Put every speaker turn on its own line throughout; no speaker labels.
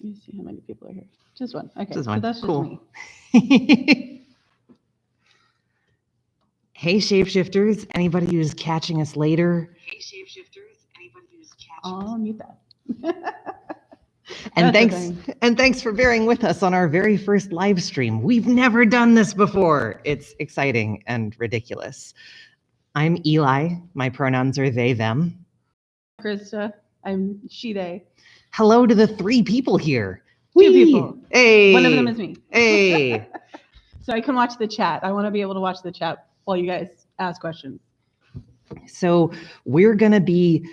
Let me see how many people are here. Just one. Okay,
Just
so
one.
that's just
Cool.
me.
Hey, Shapeshifters. Anybody who's catching us later?
Hey, Shapeshifters. Anybody who's catching
I'll mute that.
And
That's
thanks for bearing with us on our very first live stream. We've never done this before. It's exciting and ridiculous. I'm Eli. My pronouns are they, them.
Krista. I'm she, they.
Hello to the 3 people here.
Two people.
Hey.
One of them is me.
Hey.
So I can watch the chat. I want to be able to watch the chat while you guys ask questions.
So we're going to be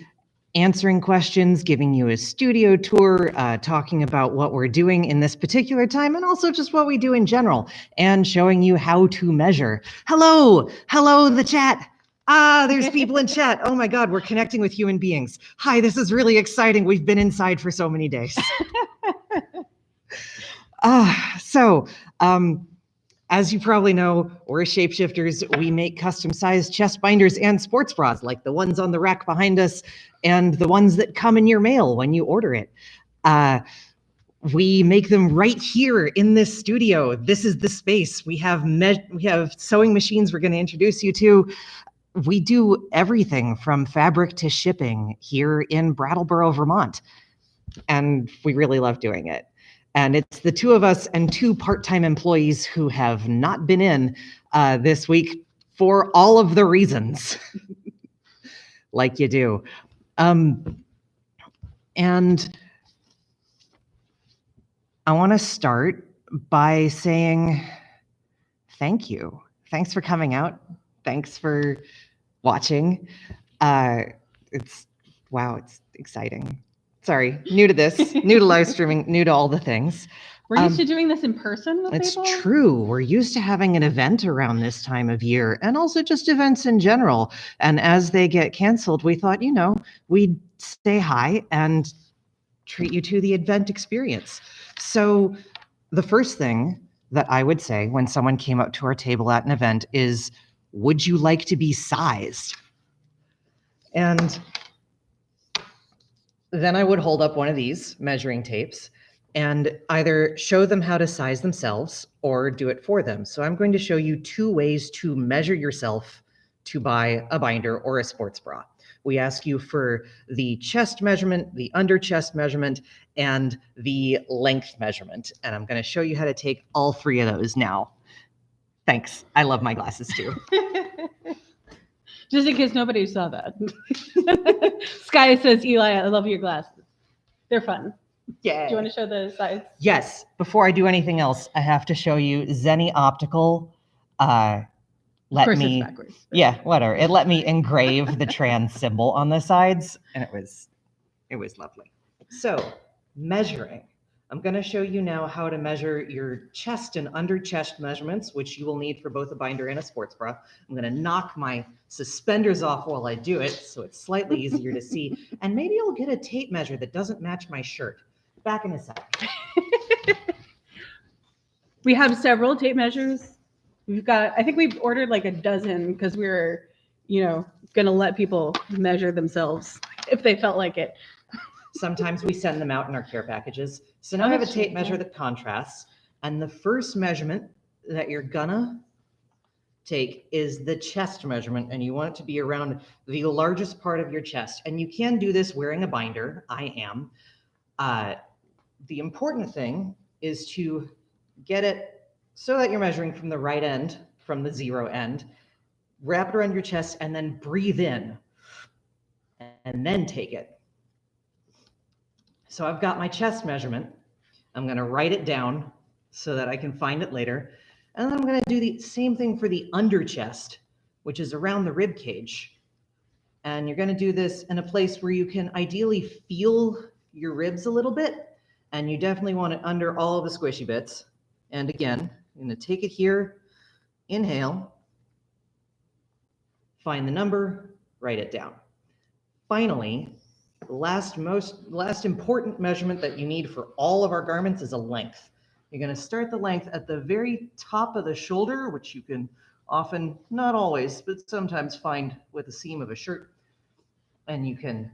answering questions, giving you a studio tour, talking about what we're doing in this particular time, and also just what we do in general, and showing you how to measure. Hello, the chat. There's people in chat. Oh my God, we're connecting with human beings. Hi, this is really exciting. We've been inside for so many days. As you probably know, we're Shapeshifters. We make custom-sized chest binders and sports bras, like the ones on the rack behind us, and the ones that come in your mail when you order it. We make them right here in this studio. This is the space. We have sewing machines we're going to introduce you to. We do everything from fabric to shipping here in Brattleboro, Vermont, and we really love doing it. And it's the 2 of us and 2 part-time employees who have not been in this week for all of the reasons, like you do. And I want to start by saying thank you. Thanks for coming out. Thanks for watching. It's exciting. Sorry, new to this, new to live streaming, new to all the things.
We're used to doing this in person with
It's
people?
true. We're used to having an event around this time of year, and also just events in general. And as they get canceled, we thought, we'd say hi and treat you to the event experience. So the first thing that I would say when someone came up to our table at an event is, would you like to be sized? And then I would hold up one of these measuring tapes and either show them how to size themselves or do it for them. So I'm going to show you 2 ways to measure yourself to buy a binder or a sports bra. We ask you for the chest measurement, the under chest measurement, and the length measurement. And I'm going to show you how to take all 3 of those now. Thanks. I love my glasses too.
Just in case nobody saw that. Sky says, Eli, I love your glasses. They're fun.
Yeah.
Do you want to show the size?
Yes. Before I do anything else, I have to show you Zenny Optical.
Of course it's backwards.
Yeah, whatever. It let me engrave the trans symbol on the sides, and it was lovely. So, measuring. I'm going to show you now how to measure your chest and under chest measurements, which you will need for both a binder and a sports bra. I'm going to knock my suspenders off while I do it, so it's slightly easier to see. And maybe I'll get a tape measure that doesn't match my shirt. Back in a sec.
We have several tape measures. I think we've ordered like a dozen because we were, going to let people measure themselves if they felt like it.
Sometimes we send them out in our care packages. So now I have a tape measure that contrasts. And the first measurement that you're gonna take is the chest measurement. And you want it to be around the largest part of your chest. And you can do this wearing a binder. I am. The important thing is to get it so that you're measuring from the right end, from the 0 end. Wrap it around your chest and then breathe in. And then take it. So I've got my chest measurement. I'm going to write it down so that I can find it later. And then I'm going to do the same thing for the under chest, which is around the rib cage. And you're going to do this in a place where you can ideally feel your ribs a little bit. And you definitely want it under all of the squishy bits. And again, I'm going to take it here, inhale, find the number, write it down. Finally, the last important measurement that you need for all of our garments is a length. You're going to start the length at the very top of the shoulder, which you can often, not always, but sometimes find with the seam of a shirt. And you can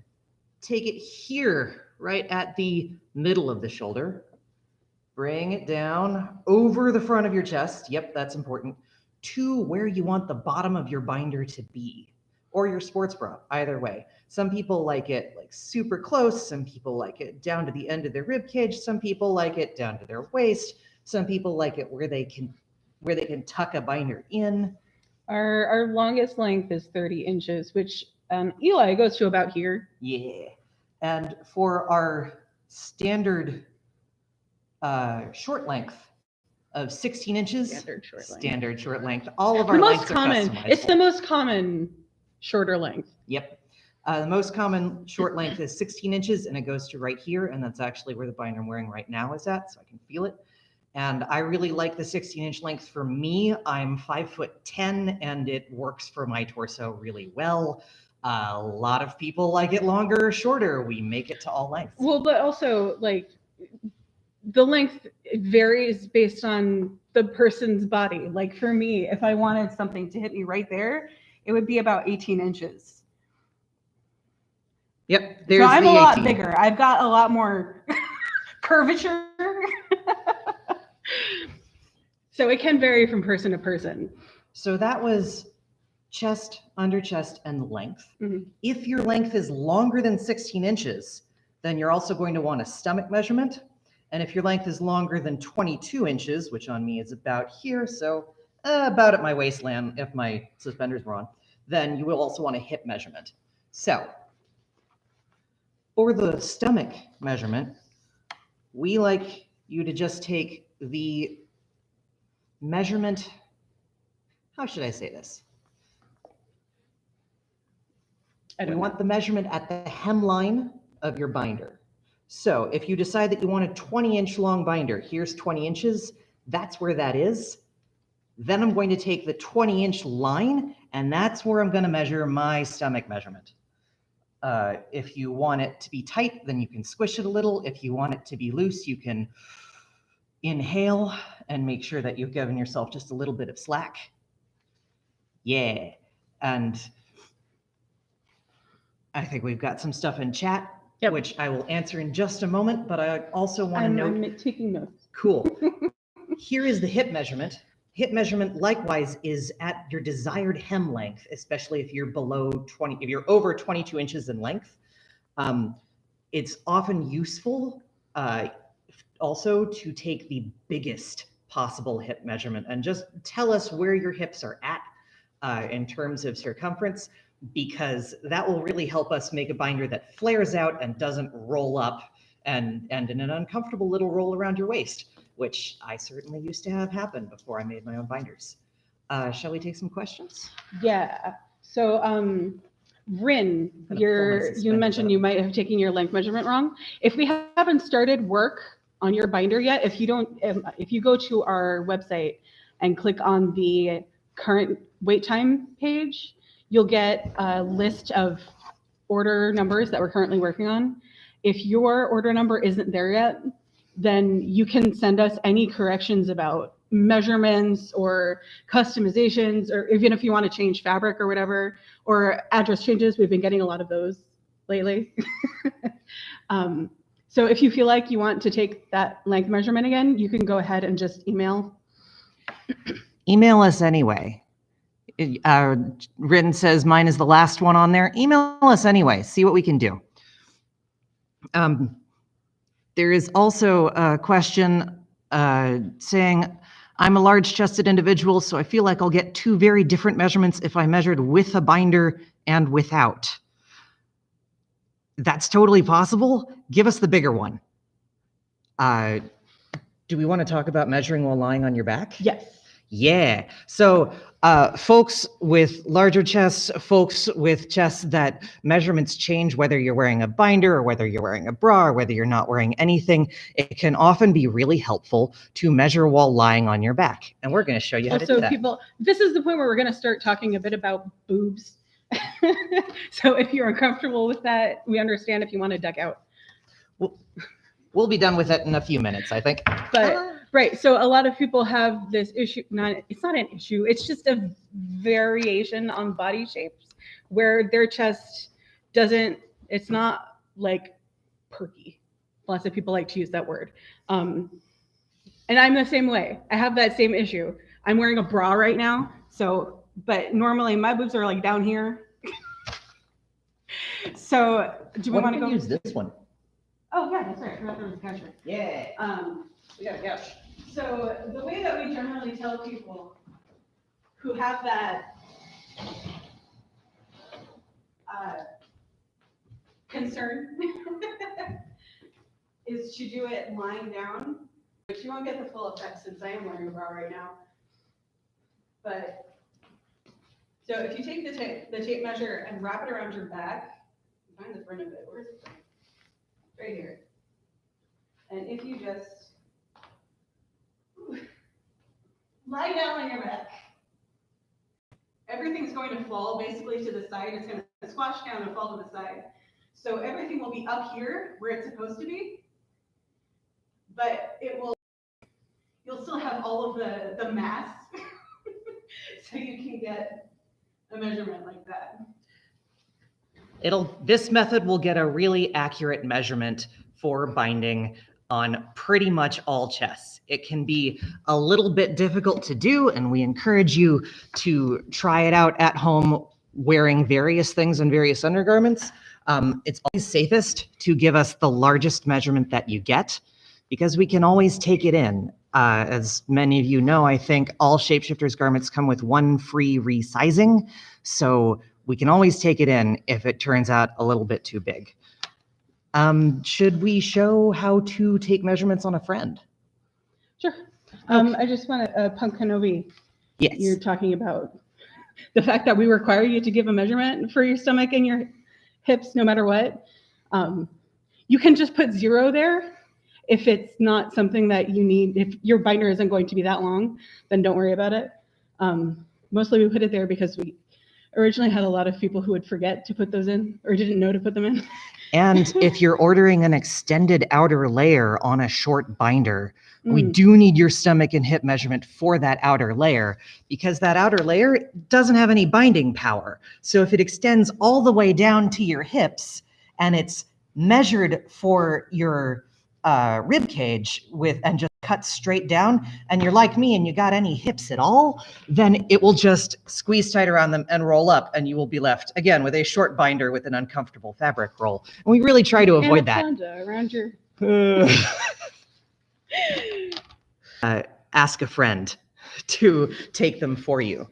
take it here, right at the middle of the shoulder. Bring it down over the front of your chest. Yep, that's important. To where you want the bottom of your binder to be, or your sports bra, either way. Some people like it like super close. Some people like it down to the end of their rib cage. Some people like it down to their waist. Some people like it where they can tuck a binder in.
Our longest length is 30 inches, which Eli goes to about here.
Yeah. And for our standard short length of 16 inches, standard short length, all of our lengths are customizable.
It's the most common shorter length.
Yep. The most common short length is 16 inches, and it goes to right here, and that's actually where the binder I'm wearing right now is at, so I can feel it. And I really like the 16-inch length for me. I'm 5'10", and it works for my torso really well. A lot of people like it longer or shorter. We make it to all lengths.
Well, but also like the length varies based on the person's body. Like for me, if I wanted something to hit me right there, it would be about 18 inches.
Yep,
so I'm a lot bigger. I've got a lot more curvature. So it can vary from person to person.
So that was chest, under chest, and length.
Mm-hmm.
If your length is longer than 16 inches, then you're also going to want a stomach measurement. And if your length is longer than 22 inches, which on me is about here, so about at my waistline if my suspenders were on, then you will also want a hip measurement. So for the stomach measurement, we like you to just take the measurement. How should I say this? We want the measurement at the hemline of your binder. So if you decide that you want a 20-inch long binder, here's 20 inches, that's where that is. Then I'm going to take the 20-inch line, and that's where I'm going to measure my stomach measurement. If you want it to be tight, then you can squish it a little. If you want it to be loose, you can inhale and make sure that you've given yourself just a little bit of slack. Yeah. And I think we've got some stuff in chat, yep, which I will answer in just a moment, but I also want to note.
I'm taking notes.
Cool. Here is the hip measurement. Hip measurement likewise is at your desired hem length, especially if you're below 20, if you're over 22 inches in length. It's often useful also to take the biggest possible hip measurement and just tell us where your hips are at in terms of circumference, because that will really help us make a binder that flares out and doesn't roll up and end in an uncomfortable little roll around your waist, which I certainly used to have happen before I made my own binders. Shall we take some questions?
Yeah. So, Rin, you mentioned you might have taken your length measurement wrong. If we haven't started work on your binder yet, if you go to our website and click on the current wait time page, you'll get a list of order numbers that we're currently working on. If your order number isn't there yet, then you can send us any corrections about measurements or customizations, or even if you want to change fabric or whatever, or address changes. We've been getting a lot of those lately. So if you feel like you want to take that length measurement again, you can go ahead and just email.
Email us anyway. Rin says mine is the last one on there. Email us anyway. See what we can do. There is also a question saying, I'm a large-chested individual, so I feel like I'll get two very different measurements if I measured with a binder and without. That's totally possible. Give us the bigger one. Do we want to talk about measuring while lying on your back?
Yes.
Yeah. So folks with larger chests, folks with chests that measurements change, whether you're wearing a binder or whether you're wearing a bra or whether you're not wearing anything, it can often be really helpful to measure while lying on your back. And we're going to show you how to do that.
People, this is the point where we're going to start talking a bit about boobs. So if you're uncomfortable with that, we understand if you want to duck out.
We'll be done with it in a few minutes, I think.
But right, so a lot of people have this issue. It's not an issue. It's just a variation on body shapes where their chest doesn't. It's not like perky. Lots of people like to use that word. And I'm the same way. I have that same issue. I'm wearing a bra right now, so, but normally my boobs are like down here. So do we want to go
use this one?
Oh yeah, that's right. I forgot there was a couch here.
Yeah. We got a couch.
So the way that we generally tell people who have that concern is to do it lying down, but you won't get the full effect since I am wearing a bra right now. But so if you take the tape measure and wrap it around your back, find the front of it. Where's it? Right here. And if you just lie down on your back, everything's going to fall basically to the side. It's going to squash down and fall to the side. So everything will be up here where it's supposed to be, but you'll still have all of the mass, so you can get a measurement like that.
This method will get a really accurate measurement for binding on pretty much all chests. It can be a little bit difficult to do, and we encourage you to try it out at home wearing various things and various undergarments. It's always safest to give us the largest measurement that you get, because we can always take it in. As many of you know, I think all Shapeshifters garments come with one free resizing, so we can always take it in if it turns out a little bit too big. Should we show how to take measurements on a friend?
Sure. I just want to, Punk Kenobi,
Yes.
you're talking about the fact that we require you to give a measurement for your stomach and your hips no matter what. You can just put 0 there. If it's not something that you need, if your binder isn't going to be that long, then don't worry about it. Mostly we put it there because we originally had a lot of people who would forget to put those in or didn't know to put them in.
And if you're ordering an extended outer layer on a short binder, we do need your stomach and hip measurement for that outer layer, because that outer layer doesn't have any binding power. So if it extends all the way down to your hips and it's measured for your rib cage and just cut straight down, and you're like me and you got any hips at all, then it will just squeeze tight around them and roll up, and you will be left again with a short binder with an uncomfortable fabric roll. And we really try to avoid that.
Around your
Ask a friend to take them for you.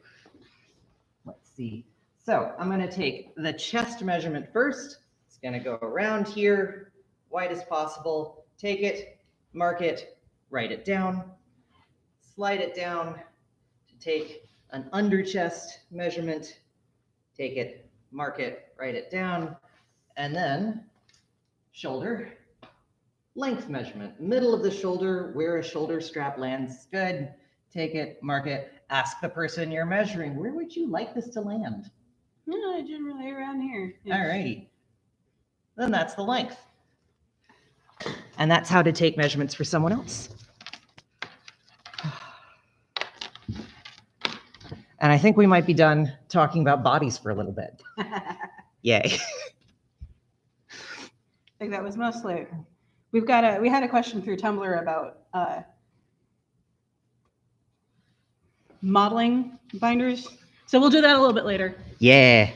Let's see. So I'm going to take the chest measurement first. It's going to go around here, wide as possible. Take it, mark it, write it down, slide it down to take an under chest measurement. Take it, mark it, write it down, and then shoulder length measurement. Middle of the shoulder, where a shoulder strap lands. Good. Take it, mark it, ask the person you're measuring, where would you like this to land?
No, generally around here.
All righty. Then that's the length. And that's how to take measurements for someone else. And I think we might be done talking about bodies for a little bit. Yay.
I think that was mostly. We had a question through Tumblr about modeling binders. So we'll do that a little bit later.
Yeah.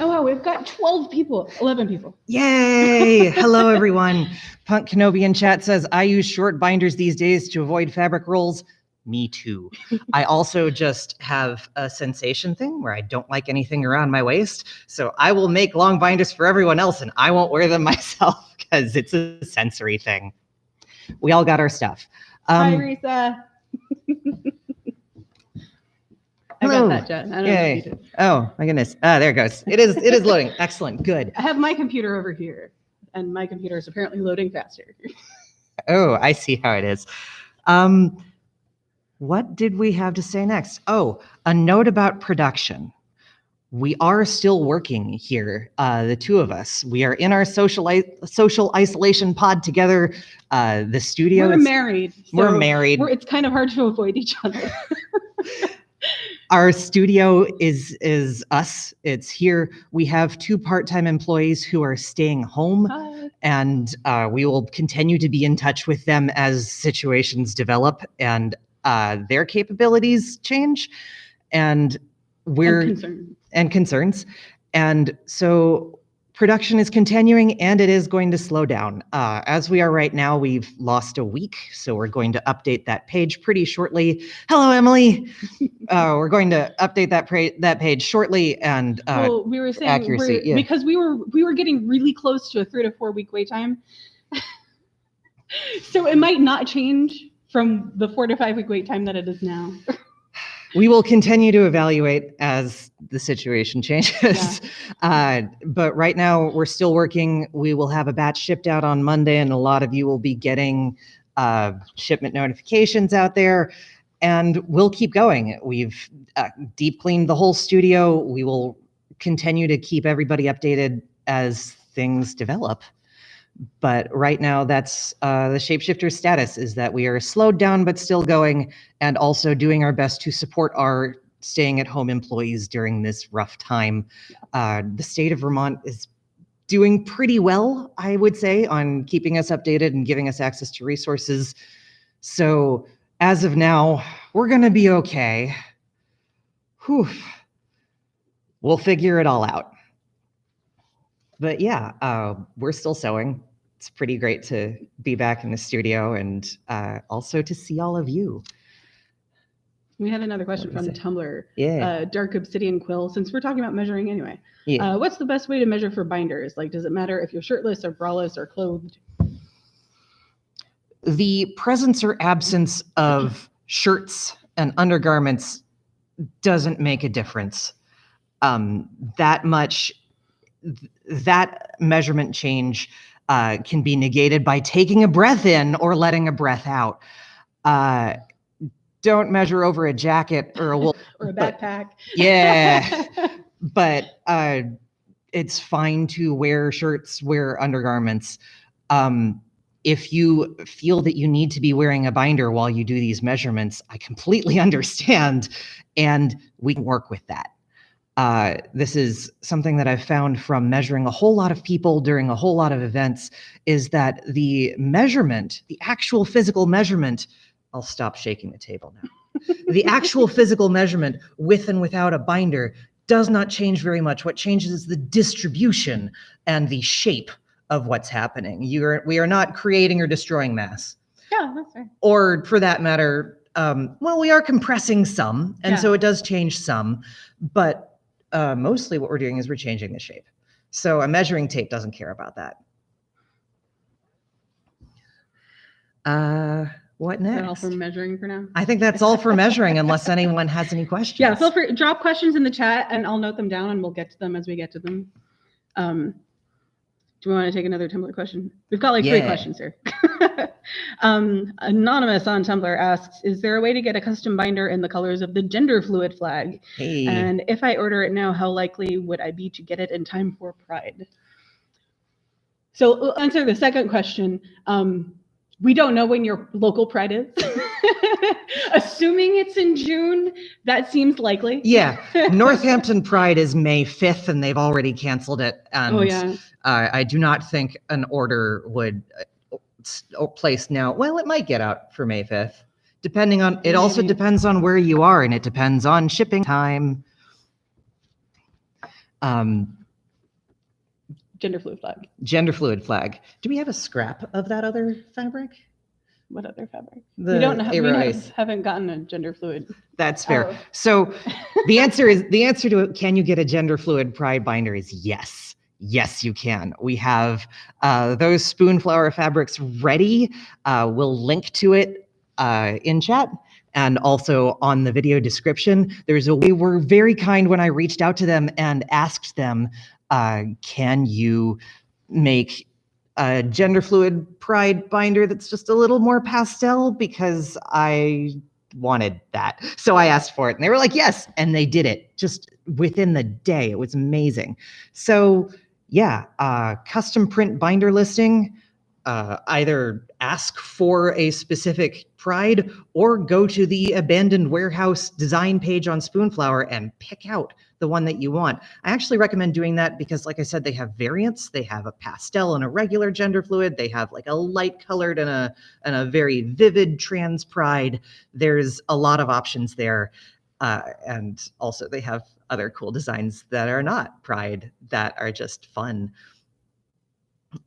Oh, wow, we've got 11 people.
Yay. Hello, everyone. Punk Kenobi in chat says, I use short binders these days to avoid fabric rolls. Me too. I also just have a sensation thing where I don't like anything around my waist. So I will make long binders for everyone else and I won't wear them myself because it's a sensory thing. We all got our stuff.
Hi, Risa. I got that, Jen. I don't know if you did.
Oh, my goodness. There it goes. It is loading. Excellent. Good.
I have my computer over here, and my computer is apparently loading faster.
Oh, I see how it is. What did we have to say next? Oh, a note about production. We are still working here, the two of us. We are in our social isolation pod together. The studio.
We're married.
We're married.
It's kind of hard to avoid each other.
Our studio is us. It's here. We have 2 part-time employees who are staying home,
Hi.
and we will continue to be in touch with them as situations develop and their capabilities change, and concerns. And so production is continuing, and it is going to slow down. As we are right now, we've lost a week, so we're going to update that page pretty shortly. Hello, Emily. We're going to update that page shortly, and
Well, we were saying
accuracy, yeah.
because we were getting really close to a 3 to 4 week wait time. So it might not change from the 4 to 5 week wait time that it is now.
We will continue to evaluate as the situation changes.
Yeah.
But right now, we're still working. We will have a batch shipped out on Monday, and a lot of you will be getting shipment notifications out there. And we'll keep going. We've deep cleaned the whole studio. We will continue to keep everybody updated as things develop. But right now, that's the Shapeshifters status, is that we are slowed down but still going, and also doing our best to support our staying at home employees during this rough time. The state of Vermont is doing pretty well, I would say, on keeping us updated and giving us access to resources. So as of now, we're going to be okay. Whew. We'll figure it all out. But yeah, we're still sewing. It's pretty great to be back in the studio, and also to see all of you.
We had another question
What
from
was it?
Tumblr.
Yeah.
Dark Obsidian Quill, since we're talking about measuring anyway.
Yeah.
What's the best way to measure for binders? Like, does it matter if you're shirtless or braless or clothed?
The presence or absence of shirts and undergarments doesn't make a difference. That measurement change can be negated by taking a breath in or letting a breath out. Don't measure over a jacket or a wool
Or a backpack.
Yeah, but it's fine to wear shirts, wear undergarments. If you feel that you need to be wearing a binder while you do these measurements, I completely understand, and we can work with that. This is something that I've found from measuring a whole lot of people during a whole lot of events, is that the measurement, the actual physical measurement, I'll stop shaking the table now. The actual physical measurement with and without a binder does not change very much. What changes is the distribution and the shape of what's happening. We are not creating or destroying mass.
Yeah, that's right.
Or for that matter, well, we are compressing some, and
Yeah.
so it does change some, but mostly what we're doing is we're changing the shape. So a measuring tape doesn't care about that. What next?
Is that all for measuring for now?
I think that's all for measuring, unless anyone has any questions.
Yeah, feel free, drop questions in the chat and I'll note them down and we'll get to them as we get to them. Do we want to take another Tumblr question? We've got like 3 questions here. Anonymous on Tumblr asks, is there a way to get a custom binder in the colors of the gender fluid flag?
Hey.
And if I order it now, how likely would I be to get it in time for Pride? So we'll answer the second question. We don't know when your local Pride is. Assuming it's in June, that seems likely.
Yeah, Northampton Pride is May 5th, and they've already canceled it. And
Oh, yeah.
I do not think an order would place now. Well, it might get out for May 5th, depending on, it also depends on where you are, and it depends on shipping time.
Gender fluid flag.
Gender fluid flag. Do we have a scrap of that other fabric?
What other fabric?
The
We don't have,
Aero-Ice.
haven't gotten a gender fluid.
That's fair.
Oh.
So the answer to can you get a gender fluid Pride binder is yes. Yes, you can. We have those spoonflower fabrics ready. We'll link to it in chat and also on the video description. There's a way, we're very kind when I reached out to them and asked them, can you make a gender fluid Pride binder that's just a little more pastel, because I wanted that. So I asked for it and they were like, yes. And they did it just within the day. It was amazing. So yeah, custom print binder listing. either ask for a specific pride or go to the abandoned warehouse design page on Spoonflower and pick out the one that you want. I actually recommend doing that because, like I said, they have variants. They have a pastel and a regular gender fluid. They have like a light colored and a very vivid trans pride. There's a lot of options there. And also they have other cool designs that are not pride that are just fun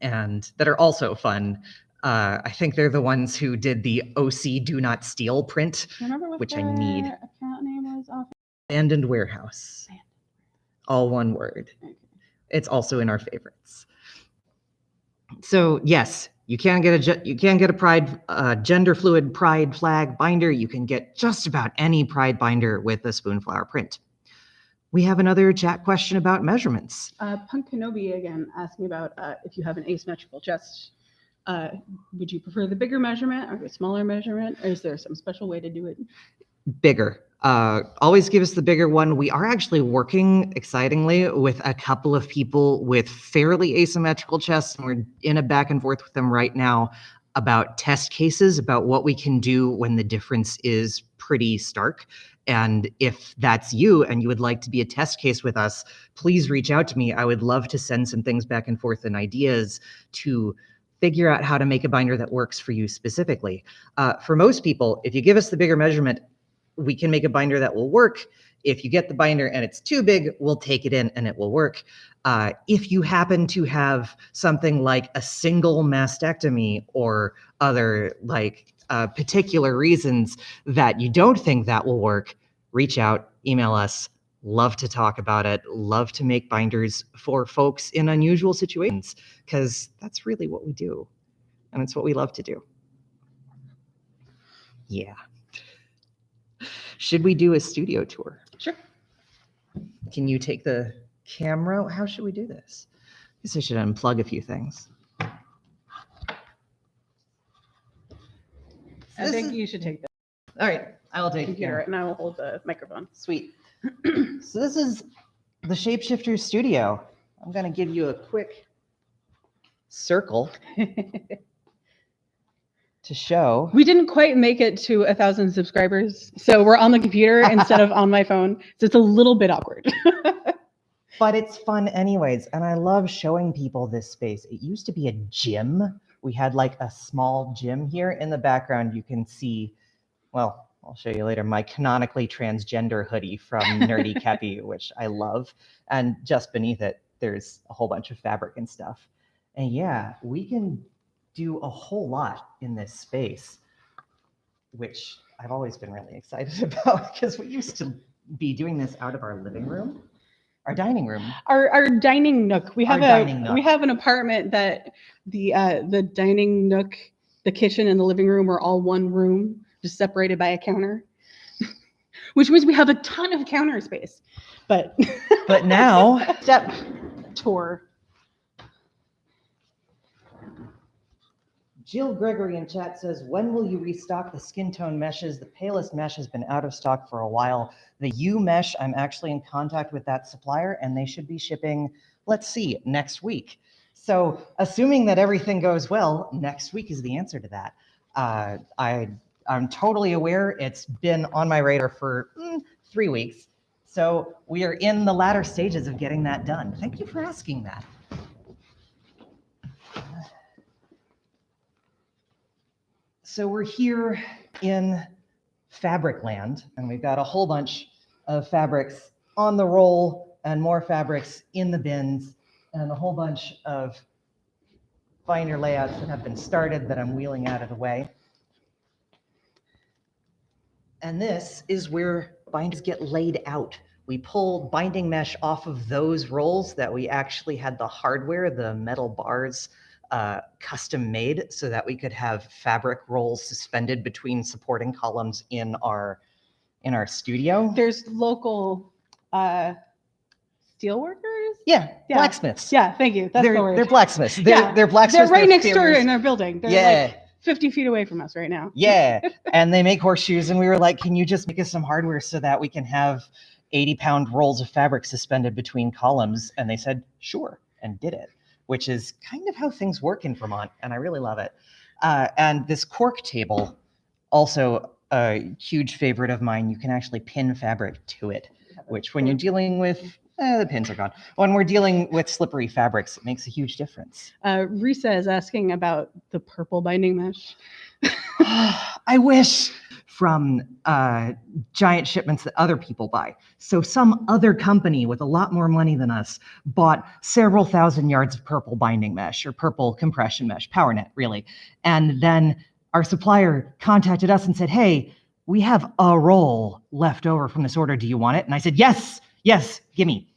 and that are also fun. I think they're the ones who did the OC Do Not Steal print,
Do you remember what
which I
their
need.
account name was off?
Abandoned Warehouse. All one word.
Okay.
It's also in our favorites. So yes, you can get a pride gender fluid pride flag binder. You can get just about any pride binder with a Spoonflower print. We have another chat question about measurements.
Punk Kenobi again asked me about if you have an asymmetrical chest, would you prefer the bigger measurement or the smaller measurement, or is there some special way to do it?
Bigger. Always give us the bigger one. We are actually working, excitingly, with a couple of people with fairly asymmetrical chests, and we're in a back and forth with them right now about test cases, about what we can do when the difference is pretty stark. And if that's you and you would like to be a test case with us, please reach out to me. I would love to send some things back and forth and ideas to figure out how to make a binder that works for you specifically. For most people, if you give us the bigger measurement, we can make a binder that will work. If you get the binder and it's too big, we'll take it in and it will work. If you happen to have something like a single mastectomy or other like particular reasons that you don't think that will work, reach out, email us. Love to talk about it. Love to make binders for folks in unusual situations, because that's really what we do. And it's what we love to do. Yeah. Should we do a studio tour?
Sure.
Can you take the camera? How should we do this? I guess I should unplug a few things.
I think you should take the
All right, I will take the
computer
camera.
and I will hold the microphone.
Sweet. So this is the Shapeshifters studio. I'm going to give you a quick circle to show.
We didn't quite make it to 1,000 subscribers, so we're on the computer instead of on my phone, so it's a little bit awkward.
But it's fun anyways, and I love showing people this space. It used to be a gym. We had like a small gym here. In the background, you can see, well, I'll show you later, my canonically transgender hoodie from Nerdy Kepi, which I love. And just beneath it, there's a whole bunch of fabric and stuff. And yeah, we can do a whole lot in this space, which I've always been really excited about, because we used to be doing this out of our living room, our dining room.
Our dining nook. We have
dining nook.
we have an apartment that the dining nook, the kitchen, and the living room are all one room, just separated by a counter, which means we have a ton of counter space. But
now,
step tour.
Jill Gregory in chat says, when will you restock the skin tone meshes? The palest mesh has been out of stock for a while. The U mesh, I'm actually in contact with that supplier, and they should be shipping, let's see, next week. So assuming that everything goes well, next week is the answer to that. I'm totally aware. It's been on my radar for 3 weeks. So we are in the latter stages of getting that done. Thank you for asking that. So we're here in fabric land, and we've got a whole bunch of fabrics on the roll and more fabrics in the bins, and a whole bunch of binder layouts that have been started that I'm wheeling out of the way. And this is where binders get laid out. We pull binding mesh off of those rolls that we actually had the hardware, the metal bars, custom made so that we could have fabric rolls suspended between supporting columns in our studio.
There's local steel workers.
Yeah, blacksmiths.
Yeah, thank you. That's the word.
They're blacksmiths.
Yeah,
They're blacksmiths.
They're right next door
tailors.
in our building. They're like 50 feet away from us right now.
Yeah, and they make horseshoes, and we were like, can you just make us some hardware so that we can have 80-pound rolls of fabric suspended between columns? And they said, sure, and did it. which is kind of how things work in Vermont, and I really love it. And this cork table, also a huge favorite of mine. You can actually pin fabric to it, which when you're dealing with, the pins are gone. When we're dealing with slippery fabrics, it makes a huge difference.
Risa is asking about the purple binding mesh.
I wish, from giant shipments that other people buy. So some other company with a lot more money than us bought several thousand yards of purple binding mesh or purple compression mesh, PowerNet really. And then our supplier contacted us and said, hey, we have a roll left over from this order. Do you want it? And I said, yes, gimme.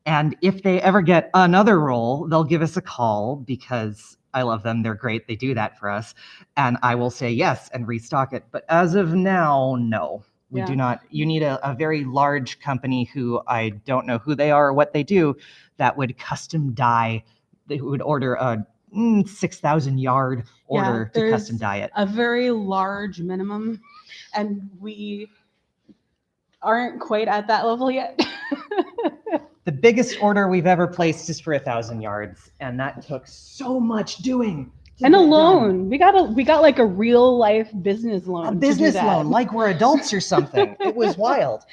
And if they ever get another roll, they'll give us a call because I love them. They're great. They do that for us. And I will say yes and restock it. But as of now, no, we do not. You need a very large company who I don't know who they are or what they do that would custom dye. They would order a 6,000 yard order to custom dye it.
A very large minimum. And we aren't quite at that level yet.
The biggest order we've ever placed is for 1,000 yards, and that took so much doing.
And a loan. We got like a real life business loan.
A business loan, like we're adults or something. It was wild.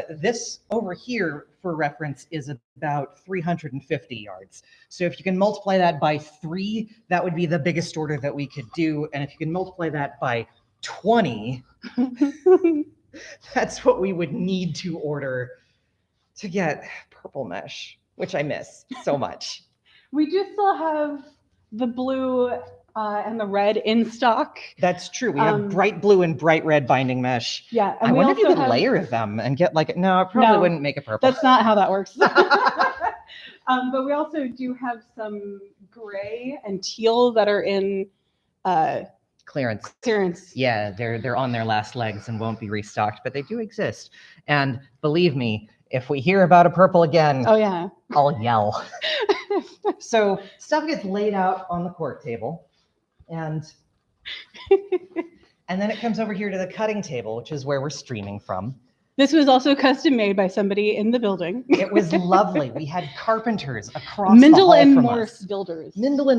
This over here, for reference, is about 350 yards. So if you can multiply that by 3, that would be the biggest order that we could do. And if you can multiply that by 20, that's what we would need to order to get purple mesh, which I miss so much.
We do still have the blue and the red in stock.
That's true. We have bright blue and bright red binding mesh.
Yeah.
And I wonder if you could layer them and get like, no, it probably wouldn't make a purple.
That's not how that works. But we also do have some gray and teal that are in clearance.
Yeah, they're on their last legs and won't be restocked, but they do exist. And believe me, if we hear about a purple again, I'll yell. So stuff gets laid out on the cork table, and then it comes over here to the cutting table, which is where we're streaming from.
This was also custom made by somebody in the building.
It was lovely. We had carpenters across the hall from us. Mindel and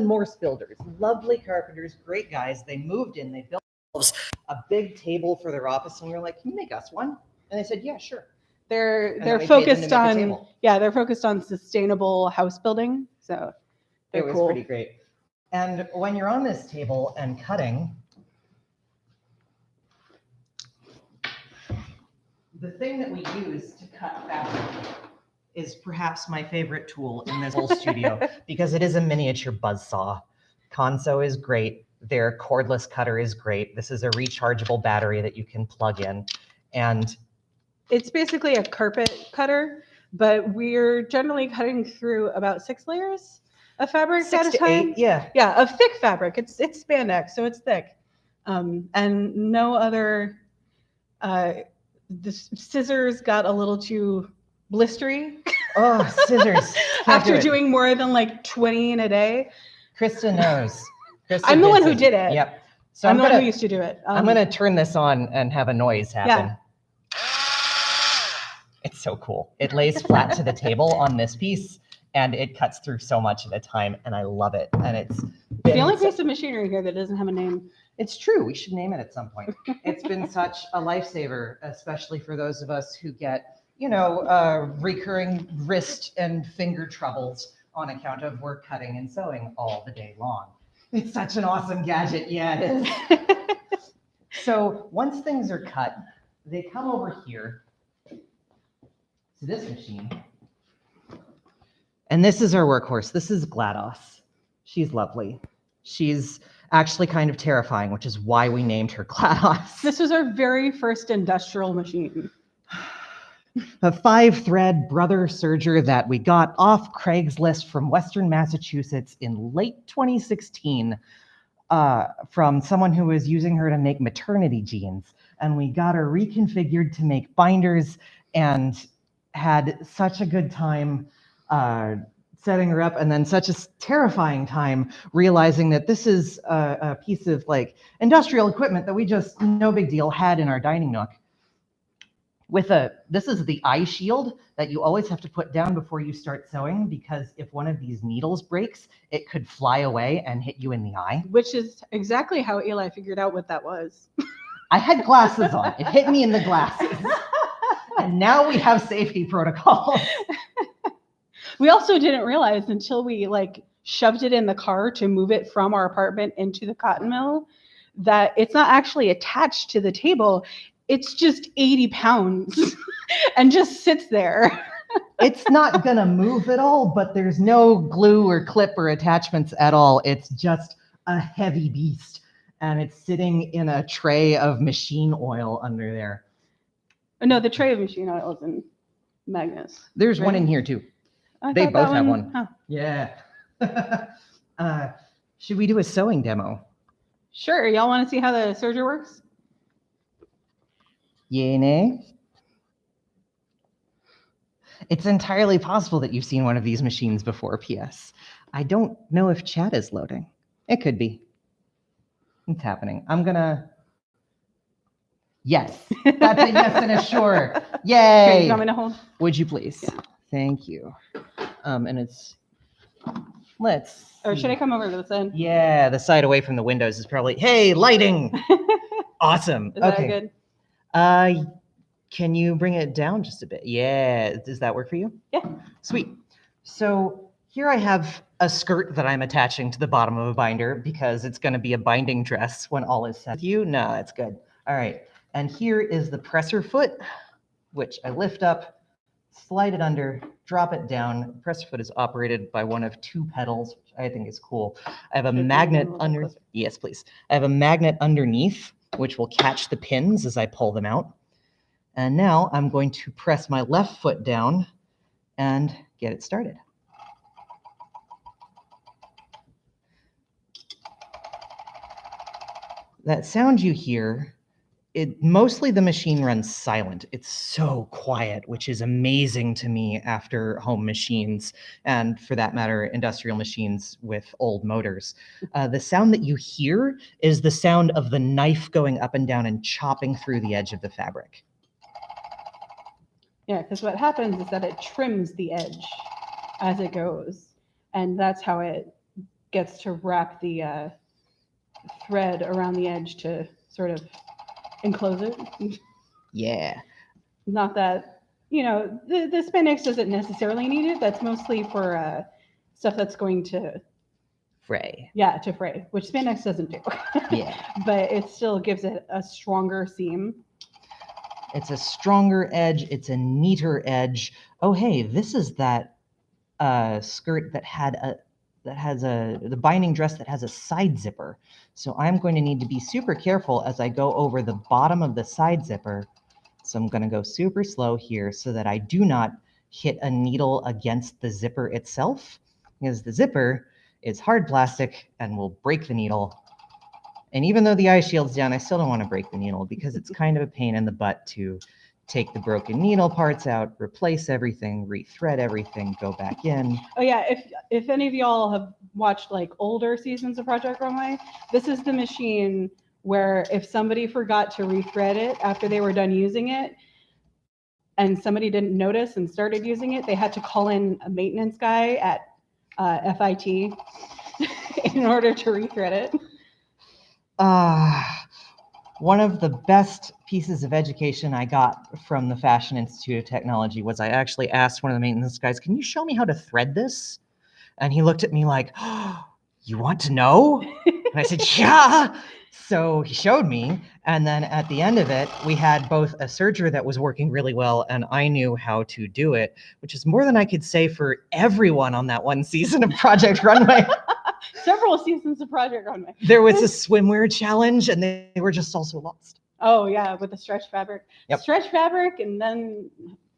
Morse builders. Lovely carpenters, great guys. They moved in, they built a big table for their office, and we were like, can you make us one? And they said, yeah, sure.
They're focused on they're focused on sustainable house building. So
it was pretty great. And when you're on this table and cutting, the thing that we use to cut fabric is perhaps my favorite tool in this whole studio because it is a miniature buzzsaw. Conso is great. Their cordless cutter is great. This is a rechargeable battery that you can plug in. And
it's basically a carpet cutter, but we're generally cutting through about 6 layers of fabric at a time.
6 to 8,
of thick fabric. It's spandex, so it's thick. And no other. The scissors got a little too blistery.
Oh, scissors!
After doing more than like 20 in a day.
Krista knows.
I'm the one who did it.
Yep. So
I'm the one who used to do it.
I'm going to turn this on and have a noise happen. It's so cool. It lays flat to the table on this piece, and it cuts through so much at a time, and I love it. And it's
the only piece of machinery here that doesn't have a name.
It's true. We should name it at some point. It's been such a lifesaver, especially for those of us who get, recurring wrist and finger troubles on account of work cutting and sewing all the day long. It's such an awesome gadget. Yeah, it is. So once things are cut, they come over here to this machine. And this is our workhorse. This is GLaDOS. She's lovely. She's actually kind of terrifying, which is why we named her GLaDOS.
This was our very first industrial machine.
A 5-thread brother serger that we got off Craigslist from Western Massachusetts in late 2016 from someone who was using her to make maternity jeans. And we got her reconfigured to make binders and had such a good time setting her up, and then such a terrifying time realizing that this is a piece of like industrial equipment that we just, no big deal, had in our dining nook. this is the eye shield that you always have to put down before you start sewing, because if one of these needles breaks, it could fly away and hit you in the eye.
Which is exactly how Eli figured out what that was.
I had glasses on. It hit me in the glasses. And now we have safety protocols.
We also didn't realize until we like shoved it in the car to move it from our apartment into the cotton mill that it's not actually attached to the table. It's just 80 pounds and just sits there.
It's not gonna move at all, but there's no glue or clip or attachments at all. It's just a heavy beast, and it's sitting in a tray of machine oil under there.
No, the tray of machine oil is in Magnus.
There's one
Right.
in here too.
I
They
thought that
both have one.
huh.
Yeah. Should we do a sewing demo?
Sure. Y'all want to see how the serger works?
Yay, nay? It's entirely possible that you've seen one of these machines before, P.S. I don't know if chat is loading. It could be. It's happening. I'm gonna... Yes, that's a yes and a sure.
Okay,
Yay!
you want me to hold?
Would you please?
Yeah.
Thank you. And it's... Let's...
Or should I
see.
come over to this end?
Yeah, the side away from the windows is probably... Hey, lighting! Awesome.
Is that
Okay.
good?
Can you bring it down just a bit? Yeah, does that work for you?
Yeah.
Sweet. So here I have a skirt that I'm attaching to the bottom of a binder because it's going to be a binding dress when all is set. You? No, that's good. All right. And here is the presser foot, which I lift up, slide it under, drop it down. The presser foot is operated by one of two pedals, which I think is cool. I have a
Should I
magnet
bring it a little
under.
closer?
Yes, please. I have a magnet underneath, which will catch the pins as I pull them out. And now I'm going to press my left foot down and get it started. That sound you hear, mostly the machine runs silent. It's so quiet, which is amazing to me after home machines, and for that matter, industrial machines with old motors. The sound that you hear is the sound of the knife going up and down and chopping through the edge of the fabric.
Yeah, because what happens is that it trims the edge as it goes. And that's how it gets to wrap the thread around the edge to sort of enclose it.
Yeah.
Not that, the spandex doesn't necessarily need it. That's mostly for stuff that's going to,
Fray.
to fray, which spandex doesn't do.
Yeah.
But it still gives it a stronger seam.
It's a stronger edge. It's a neater edge. Oh, hey, this is that skirt that has the binding dress that has a side zipper. So I'm going to need to be super careful as I go over the bottom of the side zipper. So I'm going to go super slow here so that I do not hit a needle against the zipper itself, because the zipper is hard plastic and will break the needle. And even though the eye shield's down, I still don't want to break the needle because it's kind of a pain in the butt to take the broken needle parts out, replace everything, rethread everything, go back in.
Oh yeah, if any of y'all have watched like older seasons of Project Runway, this is the machine where if somebody forgot to rethread it after they were done using it, and somebody didn't notice and started using it, they had to call in a maintenance guy at FIT in order to rethread it.
One of the best pieces of education I got from the Fashion Institute of Technology was I actually asked one of the maintenance guys, can you show me how to thread this? And he looked at me like, oh, you want to know? And I said, yeah. So he showed me. And then at the end of it, we had both a serger that was working really well and I knew how to do it, which is more than I could say for everyone on that one season of Project Runway.
Several seasons of Project Runway.
There was a swimwear challenge and they were just also lost.
Oh yeah, with the stretch fabric.
Yep.
Stretch fabric, and then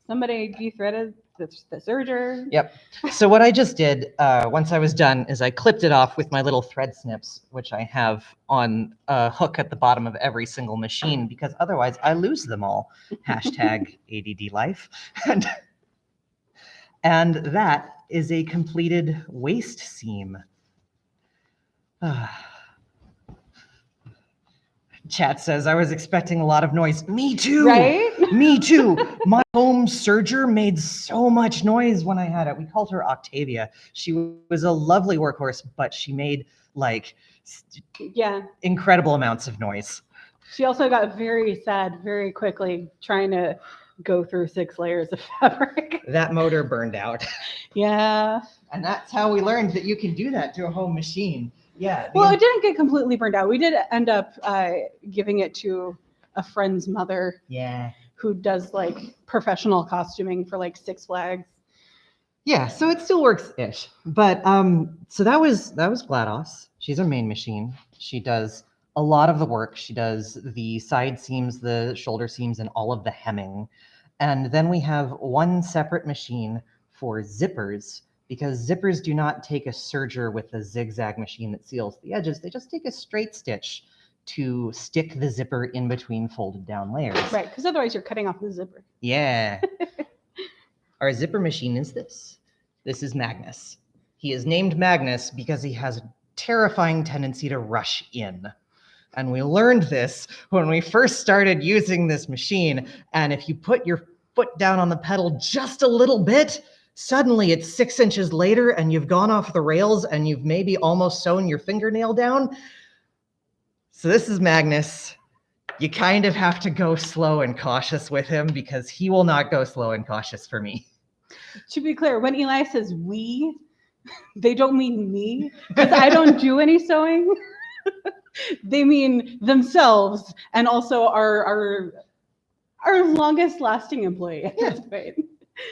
somebody de-threaded the serger.
Yep. So what I just did once I was done is I clipped it off with my little thread snips, which I have on a hook at the bottom of every single machine because otherwise I lose them all. Hashtag ADD life. And that is a completed waist seam. Chat says, I was expecting a lot of noise. Me too.
Right?
Me too. My home serger made so much noise when I had it. We called her Octavia. She was a lovely workhorse, but she made like
Yeah.
incredible amounts of noise.
She also got very sad very quickly trying to go through 6 layers of fabric.
That motor burned out.
Yeah.
And that's how we learned that you can do that to a home machine. Yeah.
Well, it didn't get completely burned out. We did end up giving it to a friend's mother
Yeah.
who does like professional costuming for like Six Flags.
Yeah, so it still works-ish. But so that was GLaDOS. She's our main machine. She does a lot of the work. She does the side seams, the shoulder seams, and all of the hemming. And then we have one separate machine for zippers, because zippers do not take a serger with a zigzag machine that seals the edges. They just take a straight stitch to stick the zipper in between folded down layers.
Right, because otherwise you're cutting off the zipper.
Yeah. Our zipper machine is this. This is Magnus. He is named Magnus because he has a terrifying tendency to rush in. And we learned this when we first started using this machine. And if you put your foot down on the pedal just a little bit, suddenly it's 6 inches later and you've gone off the rails and you've maybe almost sewn your fingernail down. So this is Magnus. You kind of have to go slow and cautious with him because he will not go slow and cautious for me.
To be clear, when Eli says we, they don't mean me, because I don't do any sewing. They mean themselves and also our longest lasting employee at this point.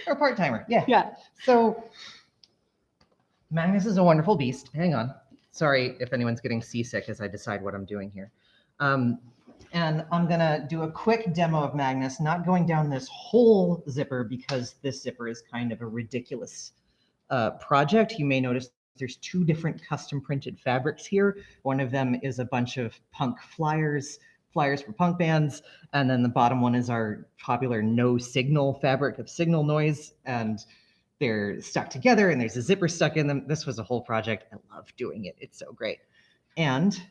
Or part-timer, yeah.
Yeah.
So Magnus is a wonderful beast. Hang on. Sorry if anyone's getting seasick as I decide what I'm doing here. And I'm gonna do a quick demo of Magnus, not going down this whole zipper because this zipper is kind of a ridiculous project. You may notice there's 2 different custom printed fabrics here. One of them is a bunch of punk flyers for punk bands. And then the bottom one is our popular no signal fabric of signal noise. And they're stuck together and there's a zipper stuck in them. This was a whole project. I love doing it. It's so great. And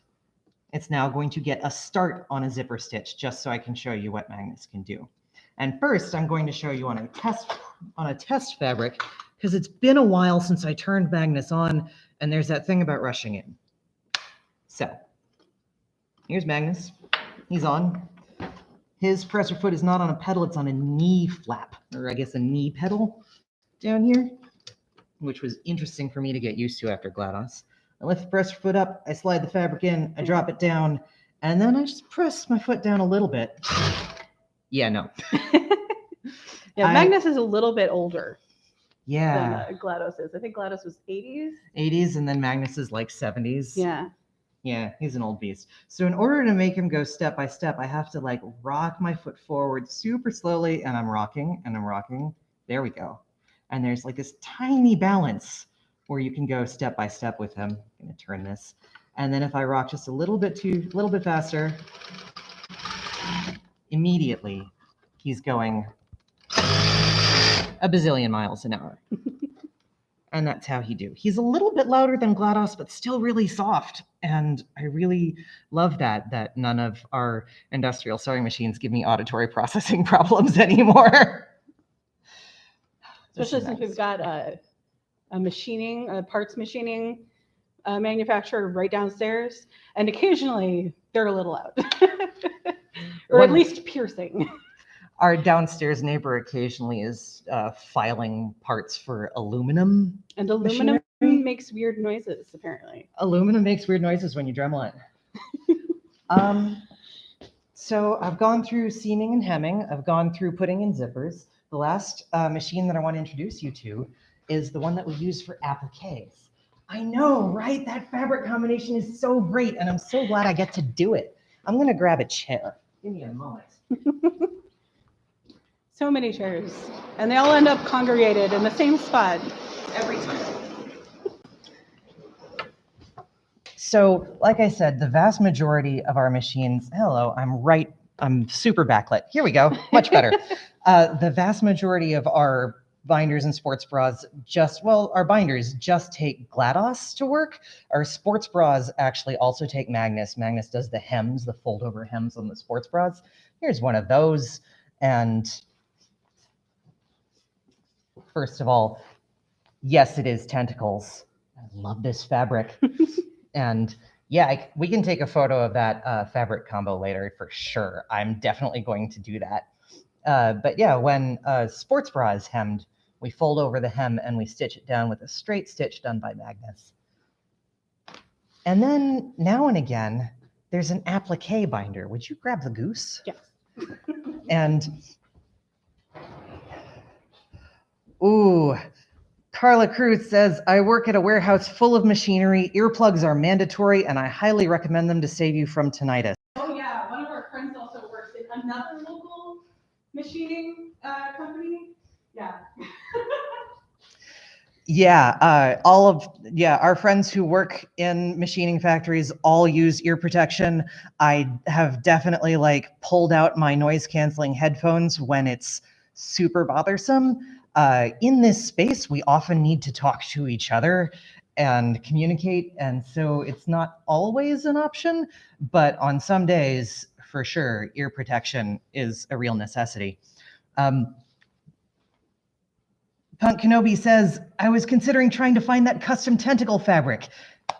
it's now going to get a start on a zipper stitch just so I can show you what Magnus can do. And first I'm going to show you on a test fabric because it's been a while since I turned Magnus on and there's that thing about rushing in. So here's Magnus. He's on. His presser foot is not on a pedal, it's on a knee flap, or I guess a knee pedal down here, which was interesting for me to get used to after GLaDOS. I lift the presser foot up, I slide the fabric in, I drop it down, and then I just press my foot down a little bit. Yeah, no.
Yeah, Magnus is a little bit older
Yeah.
than GLaDOS is. I think GLaDOS was 80s.
80s, and then Magnus is like 70s.
Yeah.
Yeah, he's an old beast. So in order to make him go step by step, I have to like rock my foot forward super slowly, and I'm rocking and I'm rocking. There we go. And there's like this tiny balance where you can go step by step with him. I'm gonna turn this. And then if I rock just a little bit faster, immediately he's going a bazillion miles an hour. And that's how he do. He's a little bit louder than GLaDOS, but still really soft. And I really love that none of our industrial sewing machines give me auditory processing problems anymore.
Especially since we've got a parts machining manufacturer right downstairs. And occasionally they're a little loud. Or at least piercing.
Our downstairs neighbor occasionally is filing parts for aluminum.
And aluminum makes weird noises, apparently.
Aluminum makes weird noises when you Dremel it. So I've gone through seaming and hemming. I've gone through putting in zippers. The last machine that I want to introduce you to is the one that we use for appliques. I know, right? That fabric combination is so great, and I'm so glad I get to do it. I'm going to grab a chair. Give me a moment.
So many chairs, and they all end up congregated in the same spot.
Every time. So, like I said, the vast majority of our machines, I'm super backlit. Here we go, much better. The vast majority of our binders and sports bras our binders just take GLaDOS to work. Our sports bras actually also take Magnus. Magnus does the hems, the fold over hems on the sports bras. Here's one of those. And first of all, yes, it is tentacles. I love this fabric. And yeah, we can take a photo of that fabric combo later for sure. I'm definitely going to do that. But yeah, when sports bra is hemmed, we fold over the hem and we stitch it down with a straight stitch done by Magnus. And then now and again, there's an applique binder. Would you grab the goose?
Yes.
And, ooh, Carla Cruz says, I work at a warehouse full of machinery. Earplugs are mandatory, and I highly recommend them to save you from tinnitus.
Oh yeah, one of our friends also works in another local machining company. Yeah.
Yeah, our friends who work in machining factories all use ear protection. I have definitely pulled out my noise canceling headphones when it's super bothersome. In this space, we often need to talk to each other and communicate, and so it's not always an option, but on some days, for sure, ear protection is a real necessity. Punk Kenobi says, I was considering trying to find that custom tentacle fabric.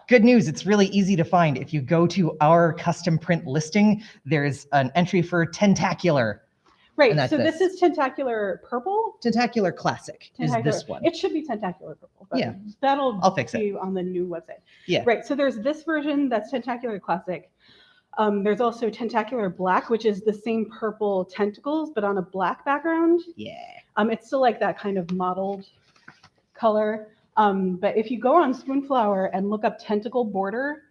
Good news, it's really easy to find. If you go to our custom print listing, there's an entry for tentacular.
Right, so this is Tentacular Purple?
Tentacular Classic is this one.
It should be Tentacular Purple, but
yeah,
I'll
fix
be on the new website.
Yeah.
Right, so there's this version that's Tentacular Classic. There's also Tentacular Black, which is the same purple tentacles, but on a black background.
Yeah.
It's still like that kind of mottled color. But if you go on Spoonflower and look up tentacle border,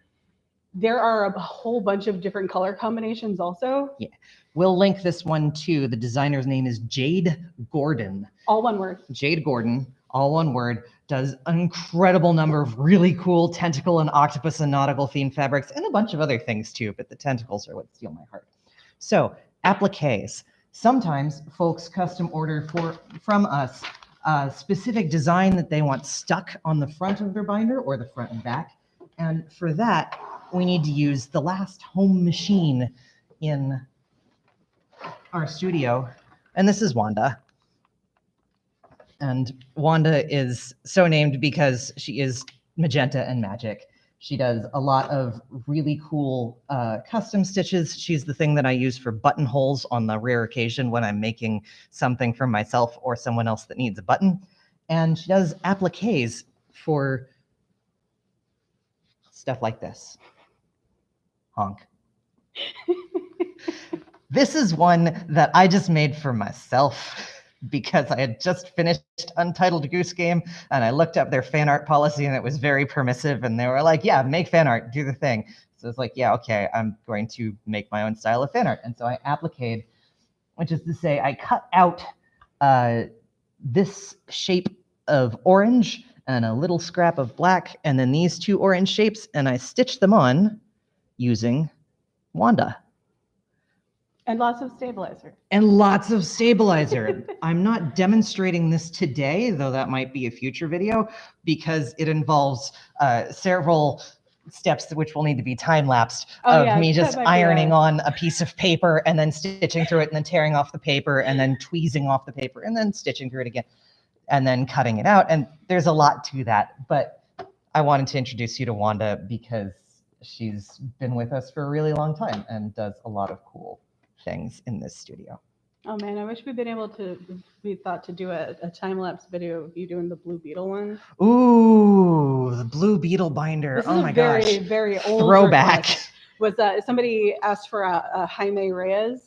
there are a whole bunch of different color combinations also.
Yeah. We'll link this one too. The designer's name is Jade Gordon.
All one word.
Jade Gordon, all one word, does an incredible number of really cool tentacle and octopus and nautical themed fabrics and a bunch of other things too, but the tentacles are what steal my heart. So, appliques. Sometimes folks custom order from us a specific design that they want stuck on the front of their binder or the front and back. And for that, we need to use the last home machine in our studio. And this is Wanda. And Wanda is so named because she is magenta and magic. She does a lot of really cool custom stitches. She's the thing that I use for buttonholes on the rare occasion when I'm making something for myself or someone else that needs a button. And she does appliques for stuff like this. Honk. This is one that I just made for myself because I had just finished Untitled Goose Game and I looked up their fan art policy and it was very permissive and they were like, yeah, make fan art, do the thing. So it's like, yeah, okay, I'm going to make my own style of fan art. And so I appliqued, which is to say I cut out this shape of orange and a little scrap of black and then these two orange shapes and I stitched them on using Wanda.
And lots of stabilizer.
And lots of stabilizer. I'm not demonstrating this today, though that might be a future video, because it involves several steps which will need to be time-lapsed me just ironing on a piece of paper and then stitching through it and then tearing off the paper and then tweezing off the paper and then stitching through it again and then cutting it out. And there's a lot to that. But I wanted to introduce you to Wanda because she's been with us for a really long time and does a lot of cool things in this studio.
Oh man, I wish we thought to do a time-lapse video of you doing the Blue Beetle one.
Ooh, the Blue Beetle binder.
This
oh
is
my
a very,
gosh.
very old
throwback.
Was somebody asked for a Jaime Reyes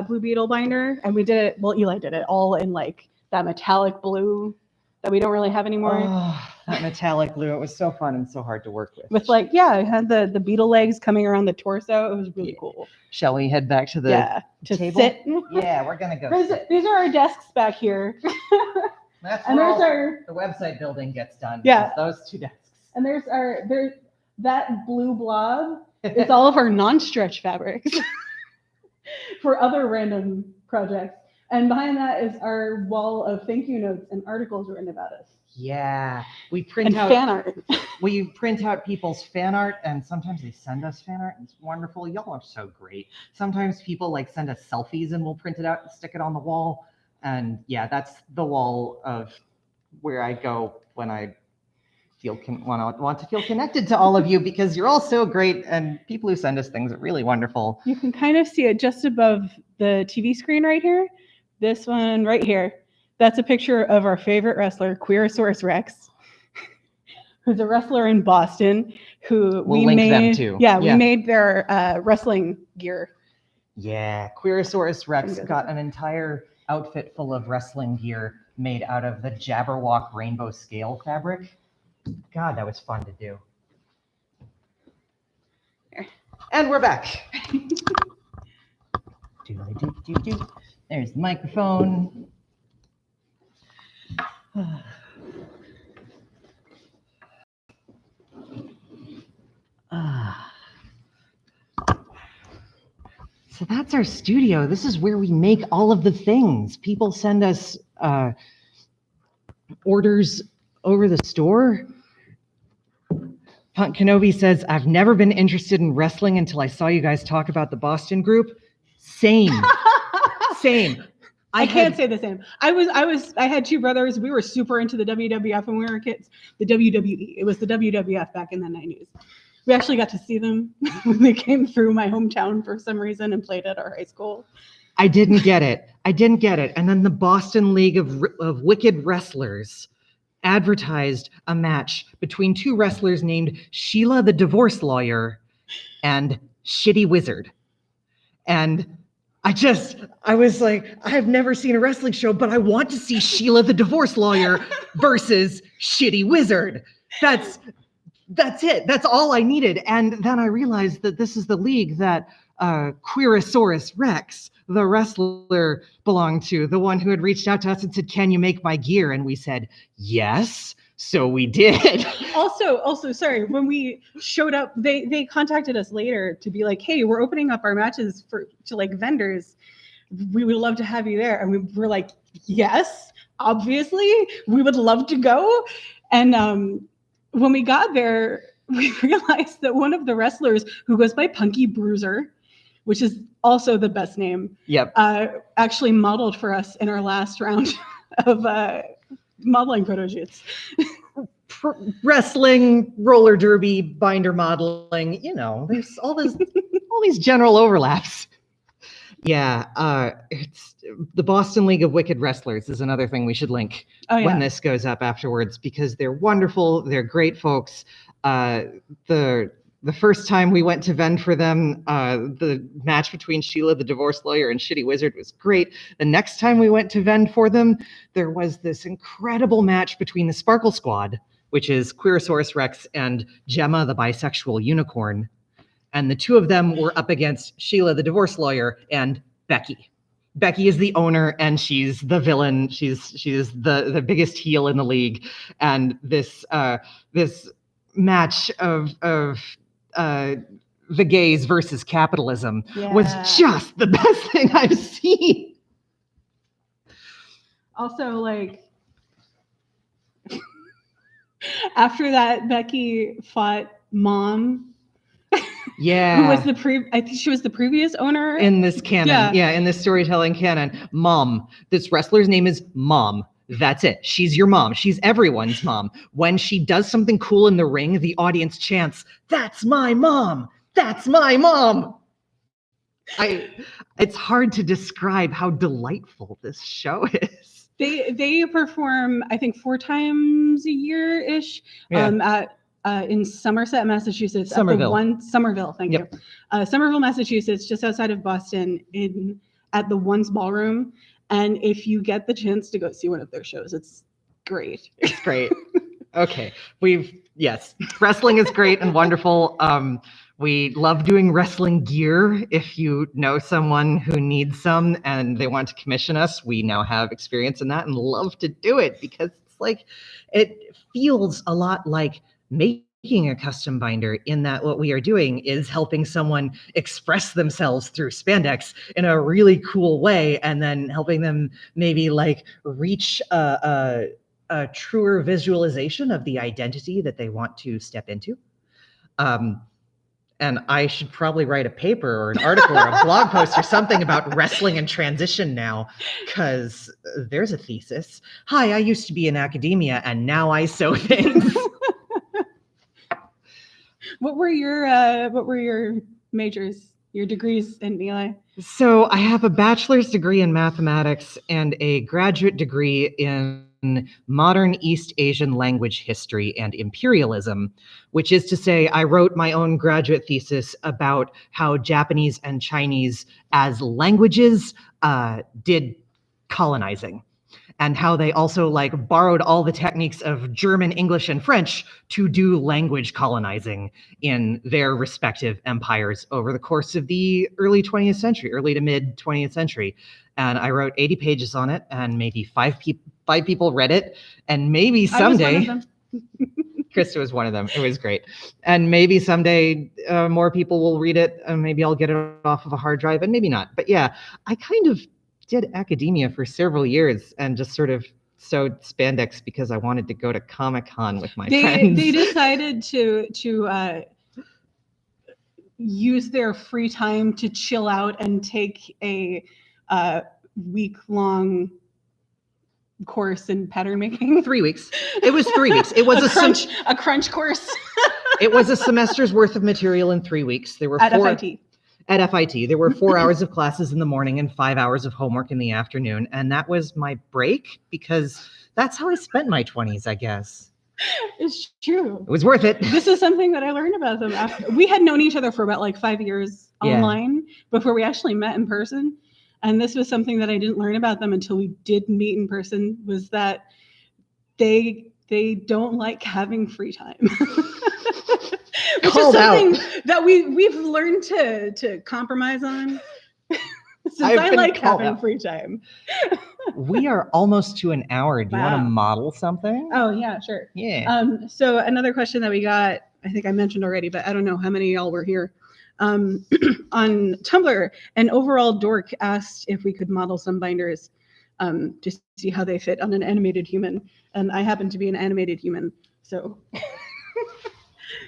Blue Beetle binder, and we did it. Well, Eli did it all in like that metallic blue that we don't really have anymore.
Oh, that metallic blue. It was so fun and so hard to work with.
With like, yeah, it had the beetle legs coming around the torso. It was really cool.
Shall we head back to the
table?
Sit. Yeah, we're gonna go.
These are our desks back here.
That's
and
where
there's
the website building gets done.
Yeah,
those two desks.
And there's that blue blob is all of our non-stretch fabrics for other random projects. And behind that is our wall of thank you notes and articles written about us.
Yeah, we
And
print out
fan art.
we print out people's fan art, and sometimes they send us fan art. It's wonderful. Y'all are so great. Sometimes people like send us selfies, and we'll print it out and stick it on the wall. And yeah, that's the wall of where I go when I want to feel connected to all of you, because you're all so great, and people who send us things are really wonderful.
You can kind of see it just above the TV screen right here. This one right here. That's a picture of our favorite wrestler, Queerosaurus Rex, who's a wrestler in Boston, who
We'll link them too.
Yeah, we made their wrestling gear.
Yeah, Queerosaurus Rex got an entire outfit full of wrestling gear made out of the Jabberwock rainbow scale fabric. God, that was fun to do. And we're back. There's the microphone. So that's our studio. This is where we make all of the things. People send us orders over the store. Punk Kenobi says, I've never been interested in wrestling until I saw you guys talk about the Boston group. Same. Same.
I can't say the same. I had two brothers. We were super into the WWF when we were kids. The WWE. It was the WWF back in the 90s. We actually got to see them when they came through my hometown for some reason and played at our high school.
I didn't get it. And then the Boston League of Wicked Wrestlers advertised a match between two wrestlers named Sheila the Divorce Lawyer and Shitty Wizard. And I was like, I've never seen a wrestling show, but I want to see Sheila the Divorce Lawyer versus Shitty Wizard. That's it. That's all I needed. And then I realized that this is the league that Queerosaurus Rex, the wrestler, belonged to, the one who had reached out to us and said, can you make my gear? And we said, yes. So we did.
Also, sorry, when we showed up, they contacted us later to be like, hey, we're opening up our matches to like vendors. We would love to have you there. And we were like, yes, obviously, we would love to go. And when we got there, we realized that one of the wrestlers, who goes by Punky Bruiser, which is also the best name, actually modeled for us in our last round of modeling photo shoots.
Wrestling, roller derby, binder modeling, there's all these general overlaps. Yeah, it's the Boston League of Wicked Wrestlers is another thing we should link when this goes up afterwards, because they're wonderful. They're great folks. The first time we went to vend for them, the match between Sheila the Divorce Lawyer and Shitty Wizard was great. The next time we went to vend for them, there was this incredible match between the Sparkle Squad, which is Queerosaurus Rex and Gemma the bisexual unicorn. And the two of them were up against Sheila the Divorce Lawyer and Becky. Becky is the owner, and she's the villain. She's the biggest heel in the league. And this match of the gays versus capitalism was just the best thing I've seen.
Also, like, after that, Becky fought Mom.
Yeah.
Who was I think she was the previous owner
in this canon. Yeah, in this storytelling canon. Mom. This wrestler's name is Mom. That's it. She's your mom. She's everyone's mom. When she does something cool in the ring, the audience chants, "That's my mom. That's my mom." It's hard to describe how delightful this show is.
They perform, I think, 4 times a year-ish in Somerset, Massachusetts. Somerville, thank you. Somerville, Massachusetts, just outside of Boston, at the Once Ballroom. And if you get the chance to go see one of their shows, it's great.
It's great. Okay. Wrestling is great and wonderful. We love doing wrestling gear. If you know someone who needs some and they want to commission us, we now have experience in that and love to do it, because it's like, it feels a lot like making making a custom binder, in that what we are doing is helping someone express themselves through spandex in a really cool way, and then helping them maybe like reach a truer visualization of the identity that they want to step into. And I should probably write a paper or an article or a blog post or something about wrestling and transition now, because there's a thesis. Hi, I used to be in academia and now I sew things.
What were your majors, your degrees in Eli?
So I have a bachelor's degree in mathematics and a graduate degree in modern East Asian language history and imperialism, which is to say I wrote my own graduate thesis about how Japanese and Chinese as languages did colonizing, and how they also like borrowed all the techniques of German, English, and French to do language colonizing in their respective empires over the course of the early 20th century, early to mid 20th century. And I wrote 80 pages on it, and maybe five people read it, and maybe someday, Krista was one of them. It was great. And maybe someday more people will read it, and maybe I'll get it off of a hard drive, and maybe not. But yeah, I kind of did academia for several years and just sort of sewed spandex because I wanted to go to Comic-Con with my friends.
They decided to use their free time to chill out and take a week-long course in pattern making.
3 weeks. It was 3 weeks. It was
a crunch course.
It was a semester's worth of material in 3 weeks. There were
at FIT.
At FIT, there were 4 hours of classes in the morning and 5 hours of homework in the afternoon. And that was my break, because that's how I spent my 20s, I guess.
It's true.
It was worth it.
This is something that I learned about them after. We had known each other for about like 5 years online before we actually met in person. And this was something that I didn't learn about them until we did meet in person, was that they don't like having free time. Which is something that we've learned to compromise on. Since I like having free time.
We are almost to an hour. Do you want to model something?
Oh yeah, sure.
Yeah.
So another question that we got, I think I mentioned already, but I don't know how many of y'all were here. On Tumblr, an overall dork asked if we could model some binders to see how they fit on an animated human. And I happen to be an animated human. So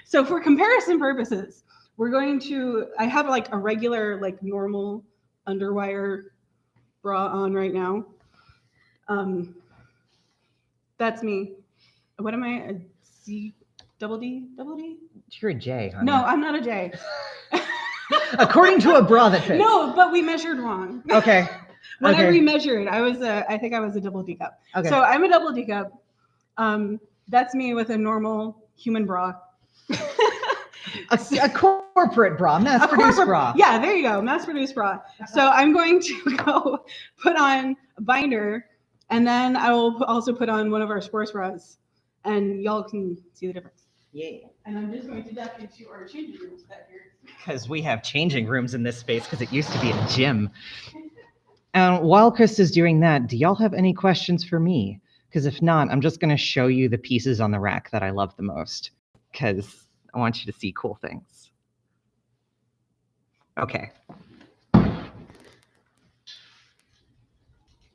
so for comparison purposes, we're going to, I have like a regular, like normal underwire bra on right now. That's me. What am I? A C, double D?
You're a J, honey.
No, I'm not a J.
According to a bra that fits.
No, but we measured wrong.
Okay.
When I remeasured, I think I was a double D cup.
Okay.
So I'm a double D cup. That's me with a normal human bra.
A corporate bra, mass-produced bra.
Yeah, there you go, mass-produced bra. So I'm going to go put on a binder, and then I will also put on one of our sports bras, and y'all can see the difference.
Yeah.
And I'm just going to duck into our changing rooms back here.
Because we have changing rooms in this space, because it used to be a gym. And while Krista's doing that, do y'all have any questions for me? Because if not, I'm just going to show you the pieces on the rack that I love the most, because I want you to see cool things. Okay.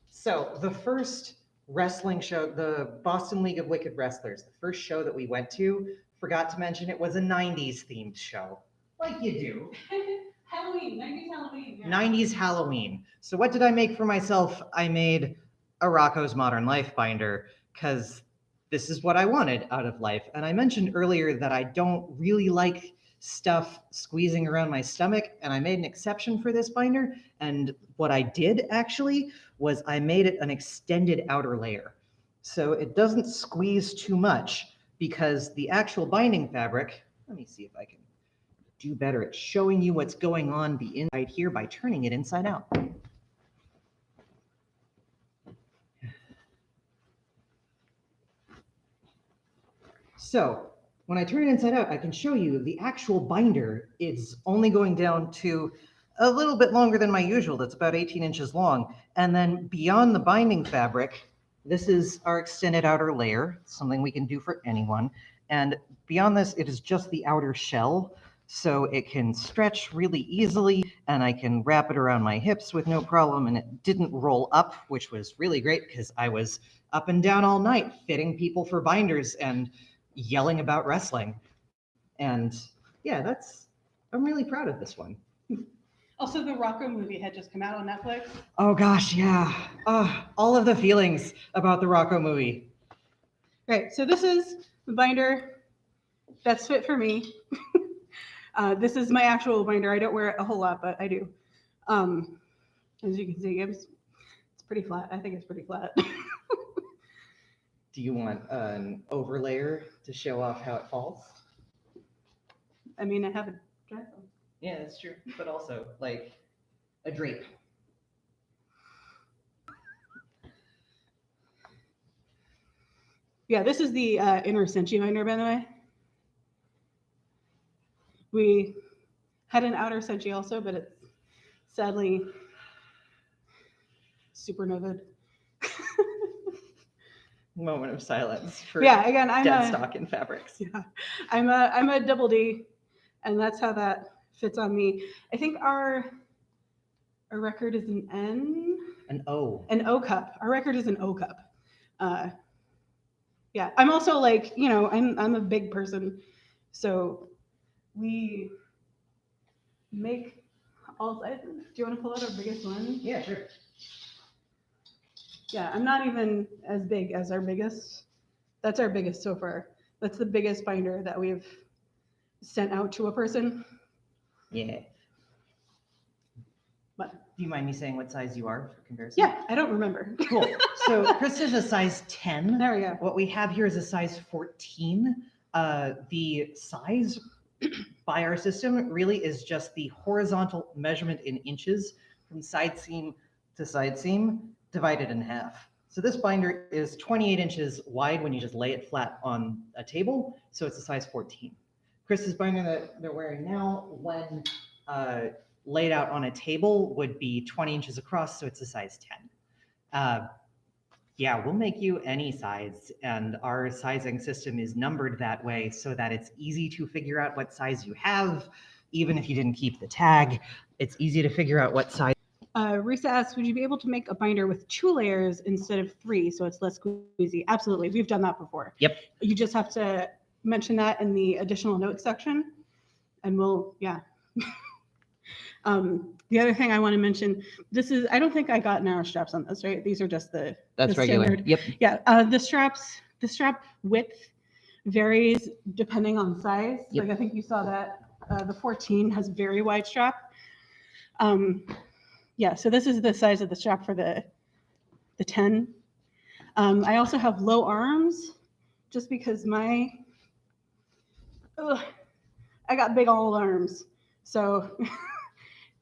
So the first wrestling show, the Boston League of Wicked Wrestlers, the first show that we went to, forgot to mention it was a 90s themed show, like you do.
Halloween, 90s Halloween. Yeah.
90s Halloween. So what did I make for myself? I made a Rocco's Modern Life binder, because this is what I wanted out of life. And I mentioned earlier that I don't really like stuff squeezing around my stomach, and I made an exception for this binder. And what I did actually was I made it an extended outer layer, so it doesn't squeeze too much, because the actual binding fabric, let me see if I can do better at showing you what's going on the inside here by turning it inside out. So when I turn it inside out, I can show you the actual binder is only going down to a little bit longer than my usual. That's about 18 inches long. And then beyond the binding fabric, this is our extended outer layer, something we can do for anyone. And beyond this, it is just the outer shell. So it can stretch really easily, and I can wrap it around my hips with no problem. And it didn't roll up, which was really great because I was up and down all night fitting people for binders and yelling about wrestling. And yeah, I'm really proud of this one.
Also, the Rocco movie had just come out on Netflix.
Oh gosh, yeah. All of the feelings about the Rocco movie.
Right, so this is the binder that's fit for me. This is my actual binder. I don't wear it a whole lot, but I do. As you can see, it's pretty flat. I think it's pretty flat.
Do you want an overlayer to show off how it falls?
I mean, I have a dress on.
Yeah, that's true. But also, like, a drape.
Yeah, this is the inner Senchi binder, by the way. We had an outer Senchi also, but it's sadly supernovaed.
Moment of silence for
Yeah, again, I'm
dead
a
stock in fabrics.
yeah, I'm a double D, and that's how that fits on me. I think our record is an N.
An O.
An O cup. Our record is an O cup. Yeah, I'm also like, you know, I'm a big person, so we make all sizes. Do you want to pull out our biggest one?
Yeah, sure.
Yeah, I'm not even as big as our biggest. That's our biggest so far. That's the biggest binder that we've sent out to a person.
Yeah.
But
do you mind me saying what size you are for comparison?
Yeah, I don't remember.
Cool. So Chris is a size 10.
There we go.
What we have here is a size 14. The size by our system really is just the horizontal measurement in inches from side seam to side seam divided in half. So this binder is 28 inches wide when you just lay it flat on a table. So it's a size 14. Chris's binder that they're wearing now, when laid out on a table, would be 20 inches across. So it's a size 10. Yeah, we'll make you any size, and our sizing system is numbered that way so that it's easy to figure out what size you have, even if you didn't keep the tag. It's easy to figure out what size.
Risa asks, would you be able to make a binder with 2 layers instead of 3 so it's less squeezy? Absolutely, we've done that before.
Yep.
You just have to mention that in the additional notes section, and we'll, yeah. The other thing I want to mention, this is, I don't think I got narrow straps on this, right? These are just the
regular.
standard.
Yep.
Yeah, the strap width varies depending on size.
Yep.
Like I think you saw that the 14 has very wide strap. Yeah, so this is the size of the strap for the 10. I also have low arms just because I got big old arms. So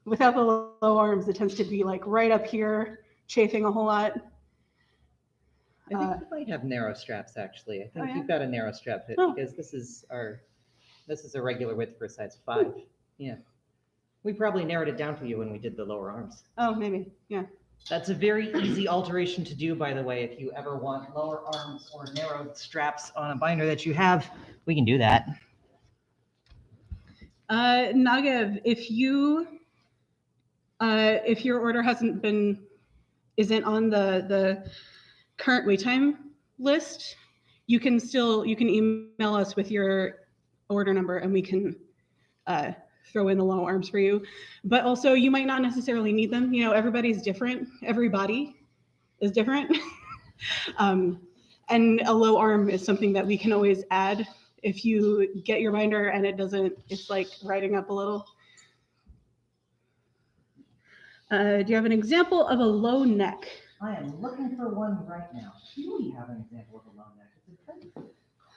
without the low arms, it tends to be like right up here, chafing a whole lot.
I think you might have narrow straps actually. I think
yeah?
you've got a narrow strap fit because this is a regular width for a size 5. Yeah. We probably narrowed it down for you when we did the lower arms.
Oh, maybe, yeah.
That's a very easy alteration to do, by the way. If you ever want lower arms or narrowed straps on a binder that you have, we can do that.
Nagev, if your order isn't on the current wait time list, you can email us with your order number and we can throw in the low arms for you. But also you might not necessarily need them. You know, everybody's different. Everybody is different. And a low arm is something that we can always add if you get your binder and it's like riding up a little. Do you have an example of a low neck?
I am looking for one right now. Do we have an example of a low neck? It's a good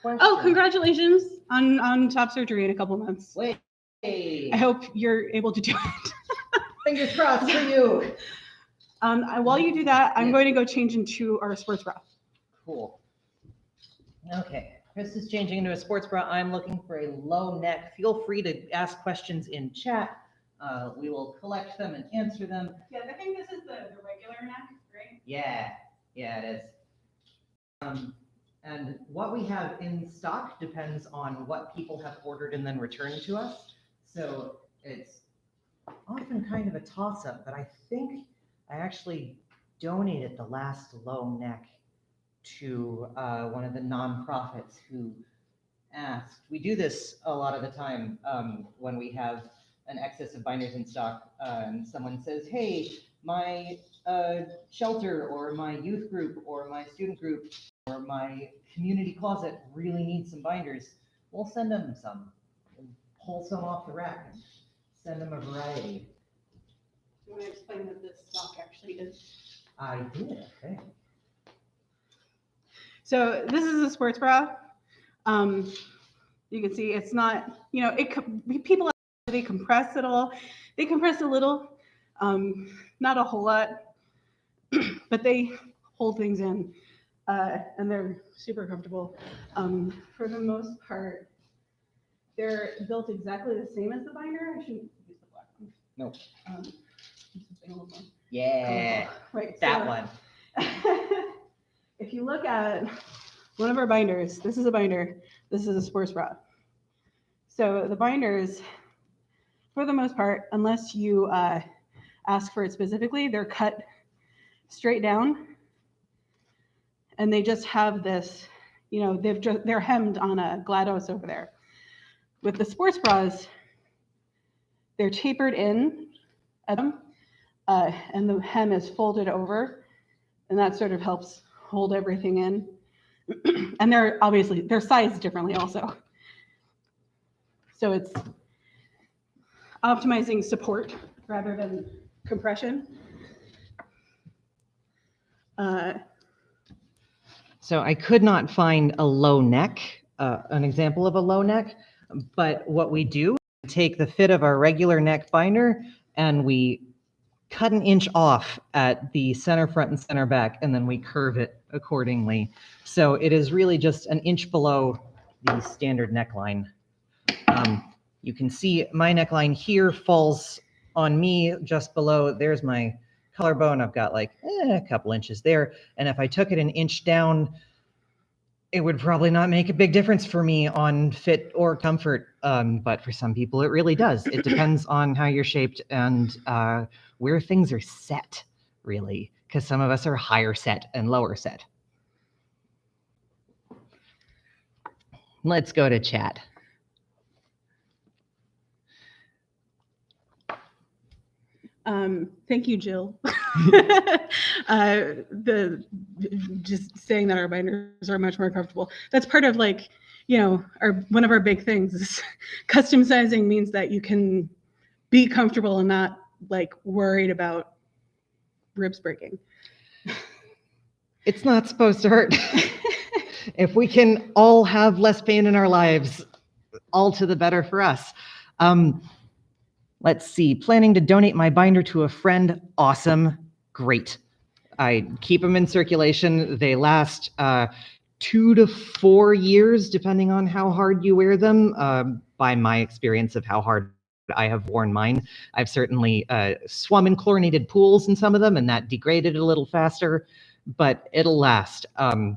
question.
Oh, congratulations on top surgery in a couple months.
Wait.
I hope you're able to do it.
Fingers crossed for you.
While you do that, I'm going to go change into our sports bra.
Cool. Okay, Chris is changing into a sports bra. I'm looking for a low neck. Feel free to ask questions in chat. We will collect them and answer them.
Yeah, I think this is the regular neck, right?
Yeah, it is. And what we have in stock depends on what people have ordered and then returned to us. So it's often kind of a toss-up, but I think I actually donated the last low neck to one of the nonprofits who asked. We do this a lot of the time when we have an excess of binders in stock. Someone says, hey, my shelter or my youth group or my student group or my community closet really needs some binders. We'll send them some and pull some off the rack and send them a variety.
You want to explain what this stock actually is?
I did, okay.
So this is a sports bra. You can see it's not, people, they compress it all. They compress a little, not a whole lot, but they hold things in, and they're super comfortable. For the most part, they're built exactly the same as the binder. I shouldn't use the black one.
Nope.
Yeah. Right.
That one.
If you look at one of our binders, this is a binder, this is a sports bra. So the binders, for the most part, unless you ask for it specifically, they're cut straight down, and they just have this, they're hemmed on a GLaDOS over there. With the sports bras, they're tapered in at them, and the hem is folded over, and that sort of helps hold everything in. And they're sized differently also. So it's optimizing support rather than compression.
So I could not find a low neck, an example of a low neck, but what we do, we take the fit of our regular neck binder and we cut an inch off at the center front and center back, and then we curve it accordingly. So it is really just an inch below the standard neckline. You can see my neckline here falls on me just below. There's my collarbone. I've got like a couple inches there. And if I took it an inch down, it would probably not make a big difference for me on fit or comfort. But for some people, it really does. It depends on how you're shaped and where things are set, really, because some of us are higher set and lower set. Let's go to chat.
Thank you, Jill. Just saying that our binders are much more comfortable. That's part of one of our big things is custom sizing means that you can be comfortable and not worried about ribs breaking.
It's not supposed to hurt. If we can all have less pain in our lives, all to the better for us. Let's see, planning to donate my binder to a friend. Awesome. Great. I keep them in circulation. They last 2 to 4 years, depending on how hard you wear them. By my experience of how hard I have worn mine, I've certainly swum in chlorinated pools in some of them, and that degraded a little faster, but it'll last.
Oh,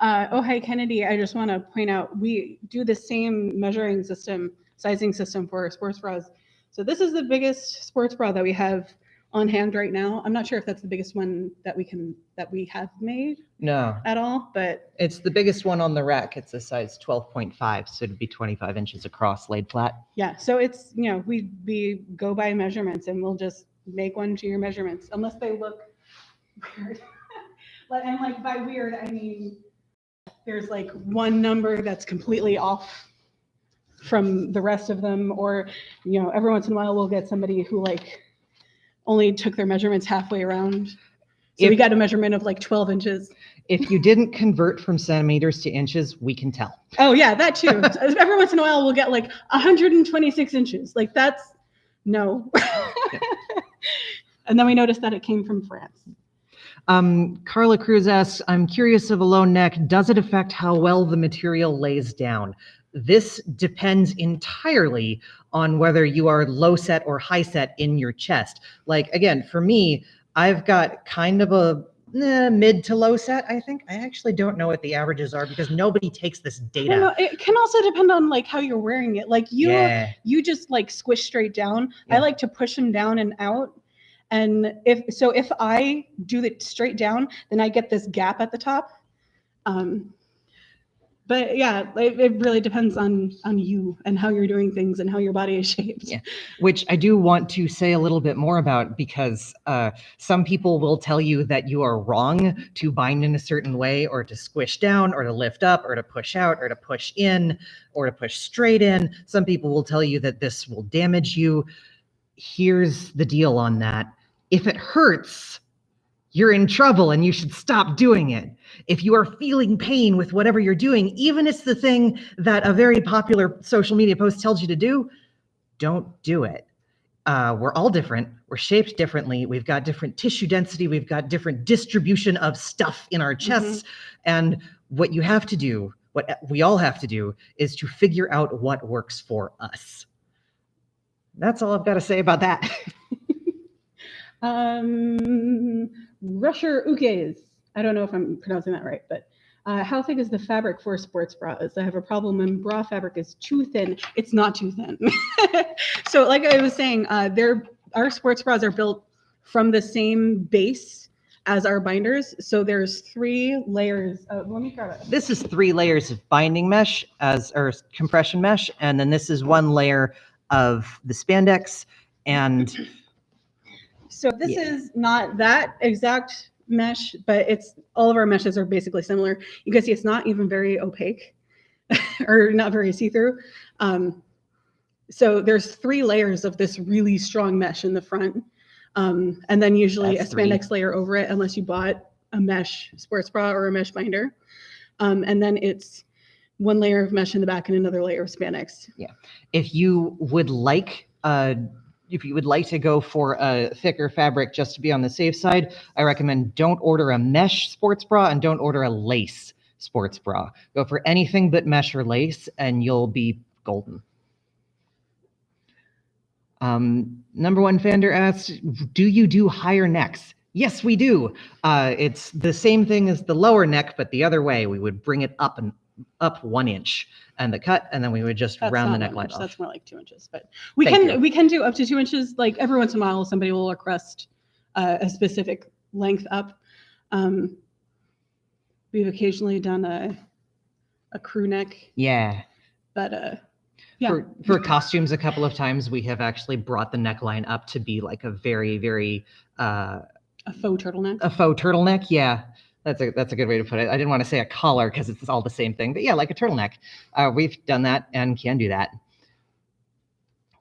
hi, Kennedy. I just want to point out, we do the same measuring system, sizing system for our sports bras. So this is the biggest sports bra that we have on hand right now. I'm not sure if that's the biggest one that we have made.
No.
At all, but
it's the biggest one on the rack. It's a size 12.5, so it'd be 25 inches across, laid flat.
Yeah, so it's, we go by measurements and we'll just make one to your measurements, unless they look weird. And by weird, I mean, there's one number that's completely off from the rest of them, or every once in a while we'll get somebody who only took their measurements halfway around, so we got a measurement of 12 inches.
If you didn't convert from centimeters to inches, we can tell.
Oh yeah, that too. Every once in a while we'll get 126 inches. That's no. And then we noticed that it came from France.
Carla Cruz asks, I'm curious of a low neck, does it affect how well the material lays down? This depends entirely on whether you are low set or high set in your chest. Again, for me, I've got kind of a mid to low set, I think. I actually don't know what the averages are because nobody takes this
I don't know.
data.
It can also depend on like how you're wearing it. Like you just like squish straight down.
Yeah.
I like to push them down and out. And if I do it straight down, then I get this gap at the top. But yeah, it really depends on you and how you're doing things and how your body is shaped.
Yeah, which I do want to say a little bit more about because some people will tell you that you are wrong to bind in a certain way or to squish down or to lift up or to push out or to push in or to push straight in. Some people will tell you that this will damage you. Here's the deal on that. If it hurts, you're in trouble and you should stop doing it. If you are feeling pain with whatever you're doing, even if it's the thing that a very popular social media post tells you to do, don't do it. We're all different. We're shaped differently. We've got different tissue density. We've got different distribution of stuff in our chests. And what you have to do, what we all have to do, is to figure out what works for us. That's all I've got to say about that.
Rusher Ukes. I don't know if I'm pronouncing that right, but how thick is the fabric for sports bras? I have a problem when bra fabric is too thin. It's not too thin. So like I was saying, our sports bras are built from the same base as our binders. So there's 3 layers. Let me grab it.
This is 3 layers of binding mesh or compression mesh, and then this is 1 layer of the spandex. And
so this is not that exact mesh, but all of our meshes are basically similar. You can see it's not even very opaque or not very see-through. So there's 3 layers of this really strong mesh in the front. And then usually
That's
a spandex layer over it, unless you bought a mesh sports bra or a mesh binder. And then it's 1 layer of mesh in the back and another layer of spandex.
Yeah. If you would like to go for a thicker fabric just to be on the safe side, I recommend don't order a mesh sports bra and don't order a lace sports bra. Go for anything but mesh or lace and you'll be golden. Number 1 Fander asks, do you do higher necks? Yes, we do. It's the same thing as the lower neck, but the other way. We would bring it up 1 inch and the cut, and then we would just round the neckline off.
That's more like 2 inches, but we can do up to 2 inches. Like every once in a while, somebody will request a specific length up. We've occasionally done a crew neck.
Yeah.
But yeah.
For costumes, a couple of times we have actually brought the neckline up to be like a very, very
a faux turtleneck.
A faux turtleneck, yeah. That's a good way to put it. I didn't want to say a collar because it's all the same thing, but yeah, like a turtleneck. We've done that and can do that.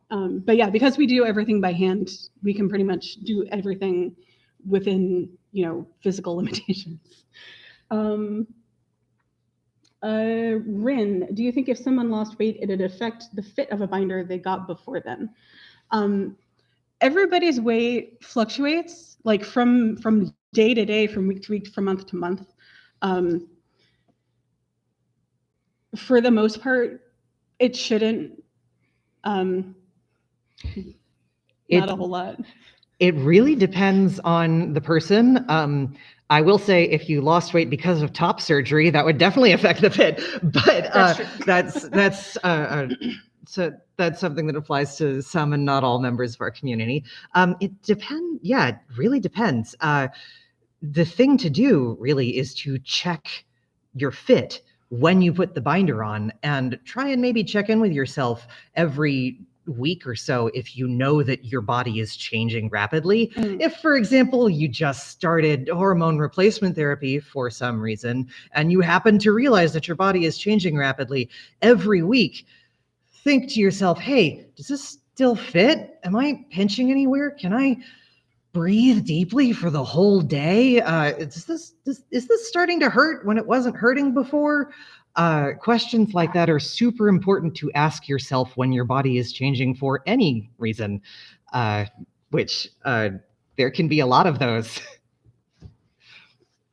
But yeah, because we do everything by hand, we can pretty much do everything within, physical limitations. Rin, do you think if someone lost weight, it'd affect the fit of a binder they got before then? Everybody's weight fluctuates, like from day to day, from week to week, from month to month. For the most part, it shouldn't. Not a whole lot.
It really depends on the person. I will say if you lost weight because of top surgery, that would definitely affect the fit. But that's something that applies to some and not all members of our community. It depends. Yeah, it really depends. The thing to do really is to check your fit when you put the binder on and try and maybe check in with yourself every week or so if you know that your body is changing rapidly. If, for example, you just started hormone replacement therapy for some reason and you happen to realize that your body is changing rapidly every week, think to yourself, hey, does this still fit? Am I pinching anywhere? Can I breathe deeply for the whole day? Is this starting to hurt when it wasn't hurting before? Questions like that are super important to ask yourself when your body is changing for any reason, which there can be a lot of those.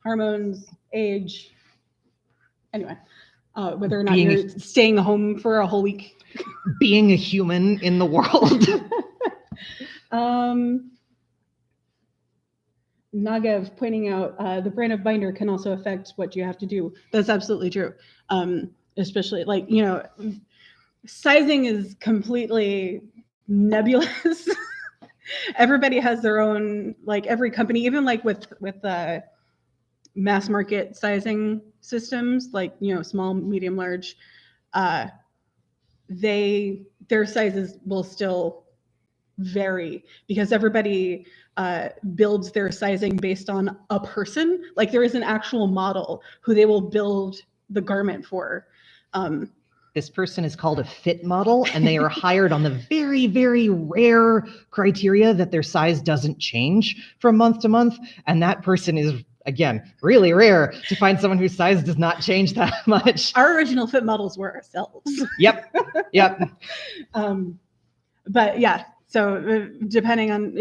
Hormones, age, anyway, whether or not you're staying home for a whole week.
Being a human in the world.
Nagev pointing out the brand of binder can also affect what you have to do. That's absolutely true. Especially like, sizing is completely nebulous. Everybody has their own, like every company, even like with mass market sizing systems, like, small, medium, large, their sizes will still vary because everybody builds their sizing based on a person. Like there is an actual model who they will build the garment for.
This person is called a fit model, and they are hired on the very, very rare criteria that their size doesn't change from month to month. And that person is, again, really rare to find someone whose size does not change that much.
Our original fit models were ourselves.
Yep.
But yeah, so depending on,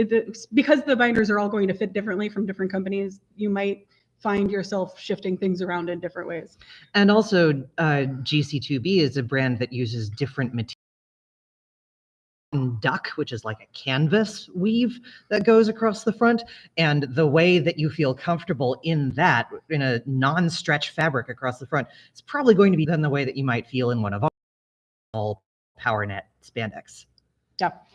because the binders are all going to fit differently from different companies, you might find yourself shifting things around in different ways.
And also GC2B is a brand that uses different materials. Duck, which is like a canvas weave that goes across the front, and the way that you feel comfortable in that, in a non-stretch fabric across the front, is probably going to be then the way that you might feel in one of all PowerNet spandex.
Yep.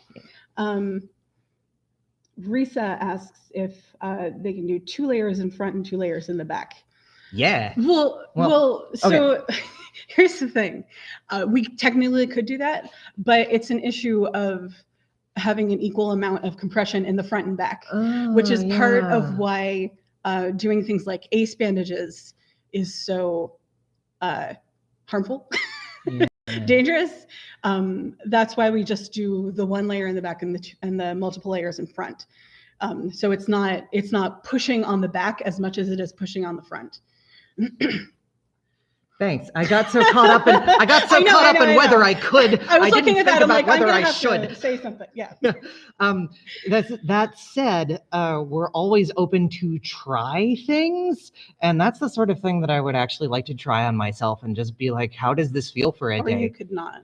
Risa asks if they can do 2 layers in front and 2 layers in the back.
Yeah.
Well, so
okay.
Here's the thing. We technically could do that, but it's an issue of having an equal amount of compression in the front and back, which is part of why doing things like ace bandages is so harmful, dangerous. That's why we just do the 1 layer in the back and the multiple layers in front. So it's not pushing on the back as much as it is pushing on the front.
Thanks. I got so caught up in whether I could.
I was looking
didn't
at that.
think
I'm like,
about whether
I'm gonna
I
have
should
to say something. Yeah.
That said, we're always open to try things, and that's the sort of thing that I would actually like to try on myself and just be like, how does this feel for a day?
Or you could not.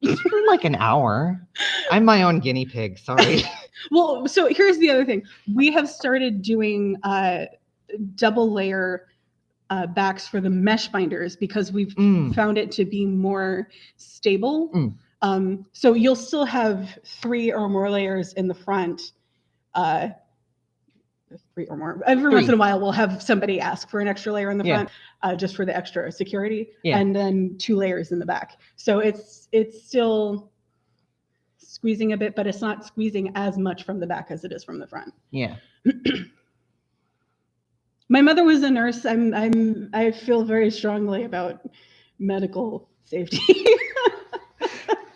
Just for like an hour. I'm my own guinea pig. Sorry.
Well, so here's the other thing. We have started doing double layer backs for the mesh binders because we've found it to be more stable. So you'll still have 3 or more layers in the front. 3 or more. Every once in a while, we'll have somebody ask for an extra layer in the front, just for the extra security, and then 2 layers in the back. So it's still squeezing a bit, but it's not squeezing as much from the back as it is from the front.
Yeah.
My mother was a nurse. I feel very strongly about medical safety.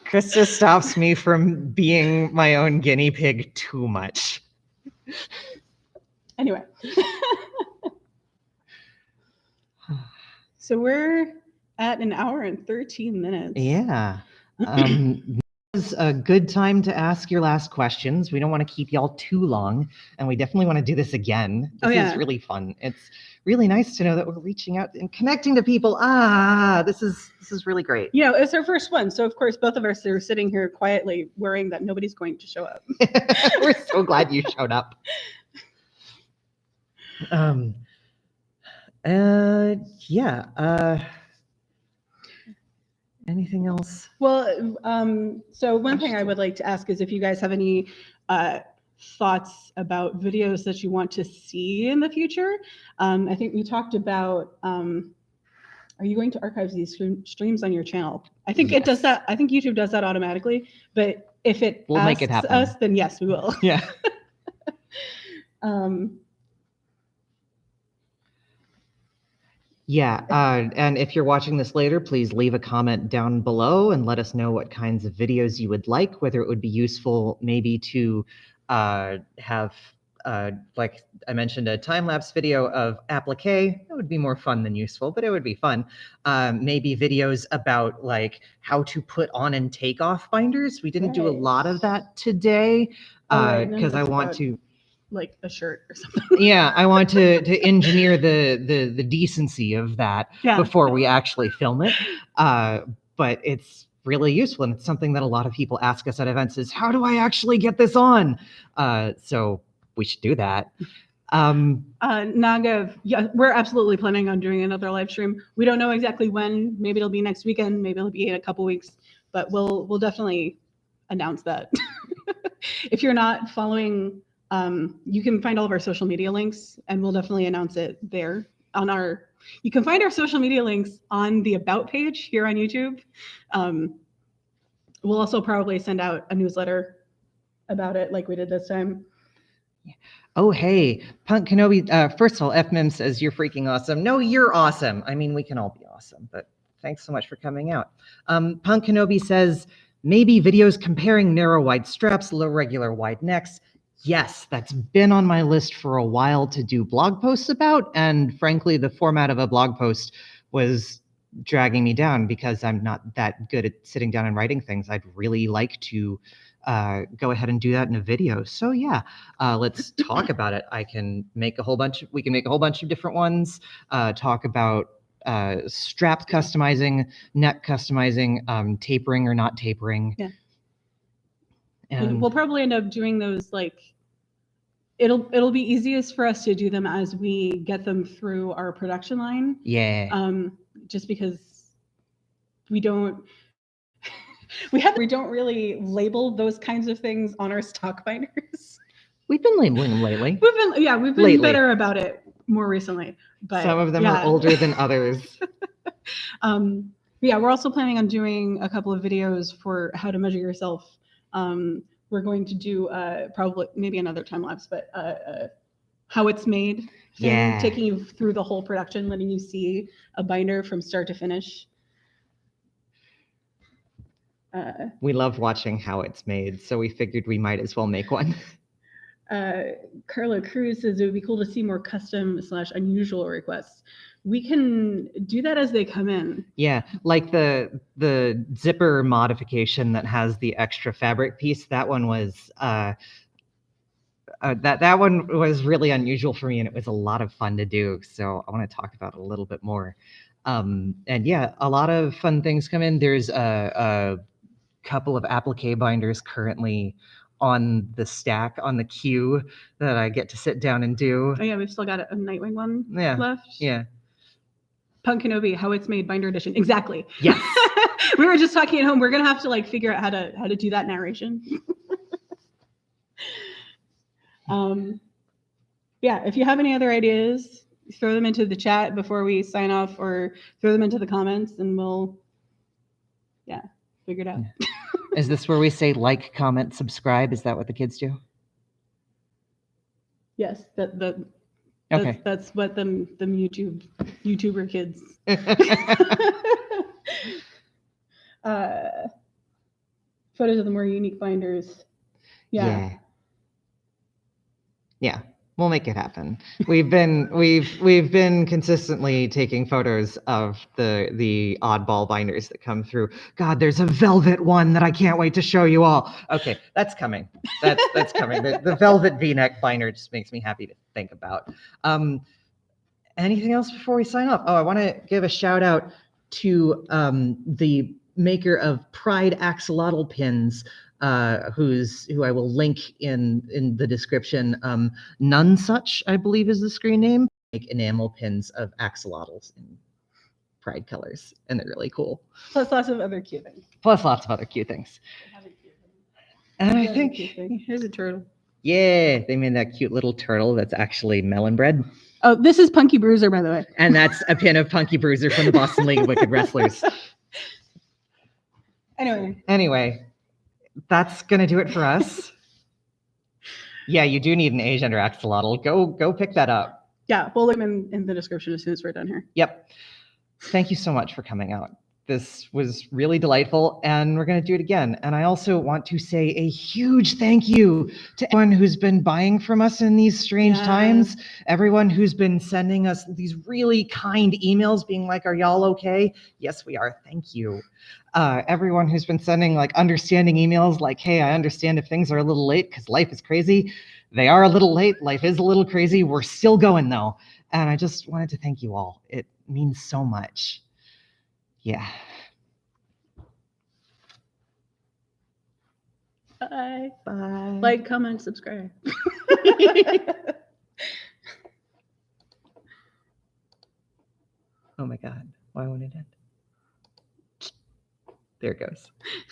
Krista stops me from being my own guinea pig too much.
Anyway. So we're at 1 hour and 13 minutes.
Yeah. It's a good time to ask your last questions. We don't want to keep y'all too long, and we definitely want to do this again. This is really fun. It's really nice to know that we're reaching out and connecting to people. This is really great.
It's our first one, so of course both of us are sitting here quietly worrying that nobody's going to show up.
We're so glad you showed up. Anything else?
Well, so one thing I would like to ask is if you guys have any thoughts about videos that you want to see in the future. I think we talked about, are you going to archive these streams on your channel? I think it does that. I think YouTube does that automatically, but if we'll
make it happen.
Us, then yes, we will.
Yeah. And if you're watching this later, please leave a comment down below and let us know what kinds of videos you would like, whether it would be useful maybe to have, like I mentioned, a time-lapse video of applique. That would be more fun than useful, but it would be fun. Maybe videos about like how to put on and take off binders. We didn't do a lot of that today because I want to...
like a shirt or something.
Yeah, I want to engineer the decency of that before we actually film it. But it's really useful, and it's something that a lot of people ask us at events is, how do I actually get this on? So we should do that.
Naga, yeah, we're absolutely planning on doing another live stream. We don't know exactly when. Maybe it'll be next weekend. Maybe it'll be in a couple weeks. But we'll definitely announce that. If you're not following, you can find all of our social media links, and we'll definitely announce it there on our. You can find our social media links on the About page here on YouTube. We'll also probably send out a newsletter about it, like we did this time.
Oh, hey, Punk Kenobi. First of all, FMIM says you're freaking awesome. No, you're awesome. I mean, we can all be awesome, but thanks so much for coming out. Punk Kenobi says maybe videos comparing narrow wide straps, low regular wide necks. Yes, that's been on my list for a while to do blog posts about. And frankly, the format of a blog post was dragging me down because I'm not that good at sitting down and writing things. I'd really like to go ahead and do that in a video. So yeah, let's talk about it. We can make a whole bunch of different ones, talk about strap customizing, neck customizing, tapering or not tapering.
Yeah.
And
we'll probably end up doing those like it'll be easiest for us to do them as we get them through our production line.
yeah.
Just because we don't really label those kinds of things on our stock binders.
We've been labeling them lately.
We've been better about it more recently. But
some of them are older than others.
Yeah, we're also planning on doing a couple of videos for how to measure yourself. We're going to do probably maybe another time lapse, but how it's made.
Yeah.
Taking you through the whole production, letting you see a binder from start to finish.
We love watching how it's made, so we figured we might as well make one.
Carla Cruz says it would be cool to see more custom / unusual requests. We can do that as they come in.
Yeah, like the zipper modification that has the extra fabric piece. That one was that one was really unusual for me, and it was a lot of fun to do. So I want to talk about it a little bit more. And yeah, a lot of fun things come in. There's a couple of applique binders currently on the stack, on the queue, that I get to sit down and do.
Oh yeah, we've still got a Nightwing one left.
Yeah.
Punk Kenobi, how it's made binder edition. Exactly.
Yes.
We were just talking at home. We're gonna have to like figure out how to do that narration. Yeah, if you have any other ideas, throw them into the chat before we sign off, or throw them into the comments, and we'll figure it out.
Is this where we say like, comment, subscribe? Is that what the kids do?
Yes,
Okay.
that's what them YouTuber kids. Photos of the more unique binders. Yeah.
We'll make it happen. We've been consistently taking photos of the oddball binders that come through. God, there's a velvet one that I can't wait to show you all. Okay, that's coming. That's coming. The velvet V-neck binder just makes me happy to think about. Anything else before we sign off? Oh, I want to give a shout out to the maker of Pride axolotl pins, who I will link in the description. None Such, I believe, is the screen name. Make enamel pins of axolotls in Pride colors, and they're really cool.
Plus lots of other cute things.
And I think
here's a turtle.
Yeah, they made that cute little turtle that's actually melon bread.
Oh, this is Punky Bruiser, by the way.
And that's a pin of Punky Bruiser from the Boston League of Wicked Wrestlers. Anyway, that's gonna do it for us. Yeah, you do need an Asian or axolotl. Go pick that up.
Yeah, we'll link them in the description as soon as we're done here.
Yep. Thank you so much for coming out. This was really delightful, and we're going to do it again. And I also want to say a huge thank you to everyone who's been buying from us in these strange times, everyone who's been sending us these really kind emails being like, are y'all okay? Yes, we are. Thank you. Everyone who's been sending like understanding emails like, hey, I understand if things are a little late because life is crazy. They are a little late. Life is a little crazy. We're still going though. And I just wanted to thank you all. It means so much. Yeah.
Bye.
Bye.
Like, comment, subscribe.
Oh my God. Why won't it end? There it goes.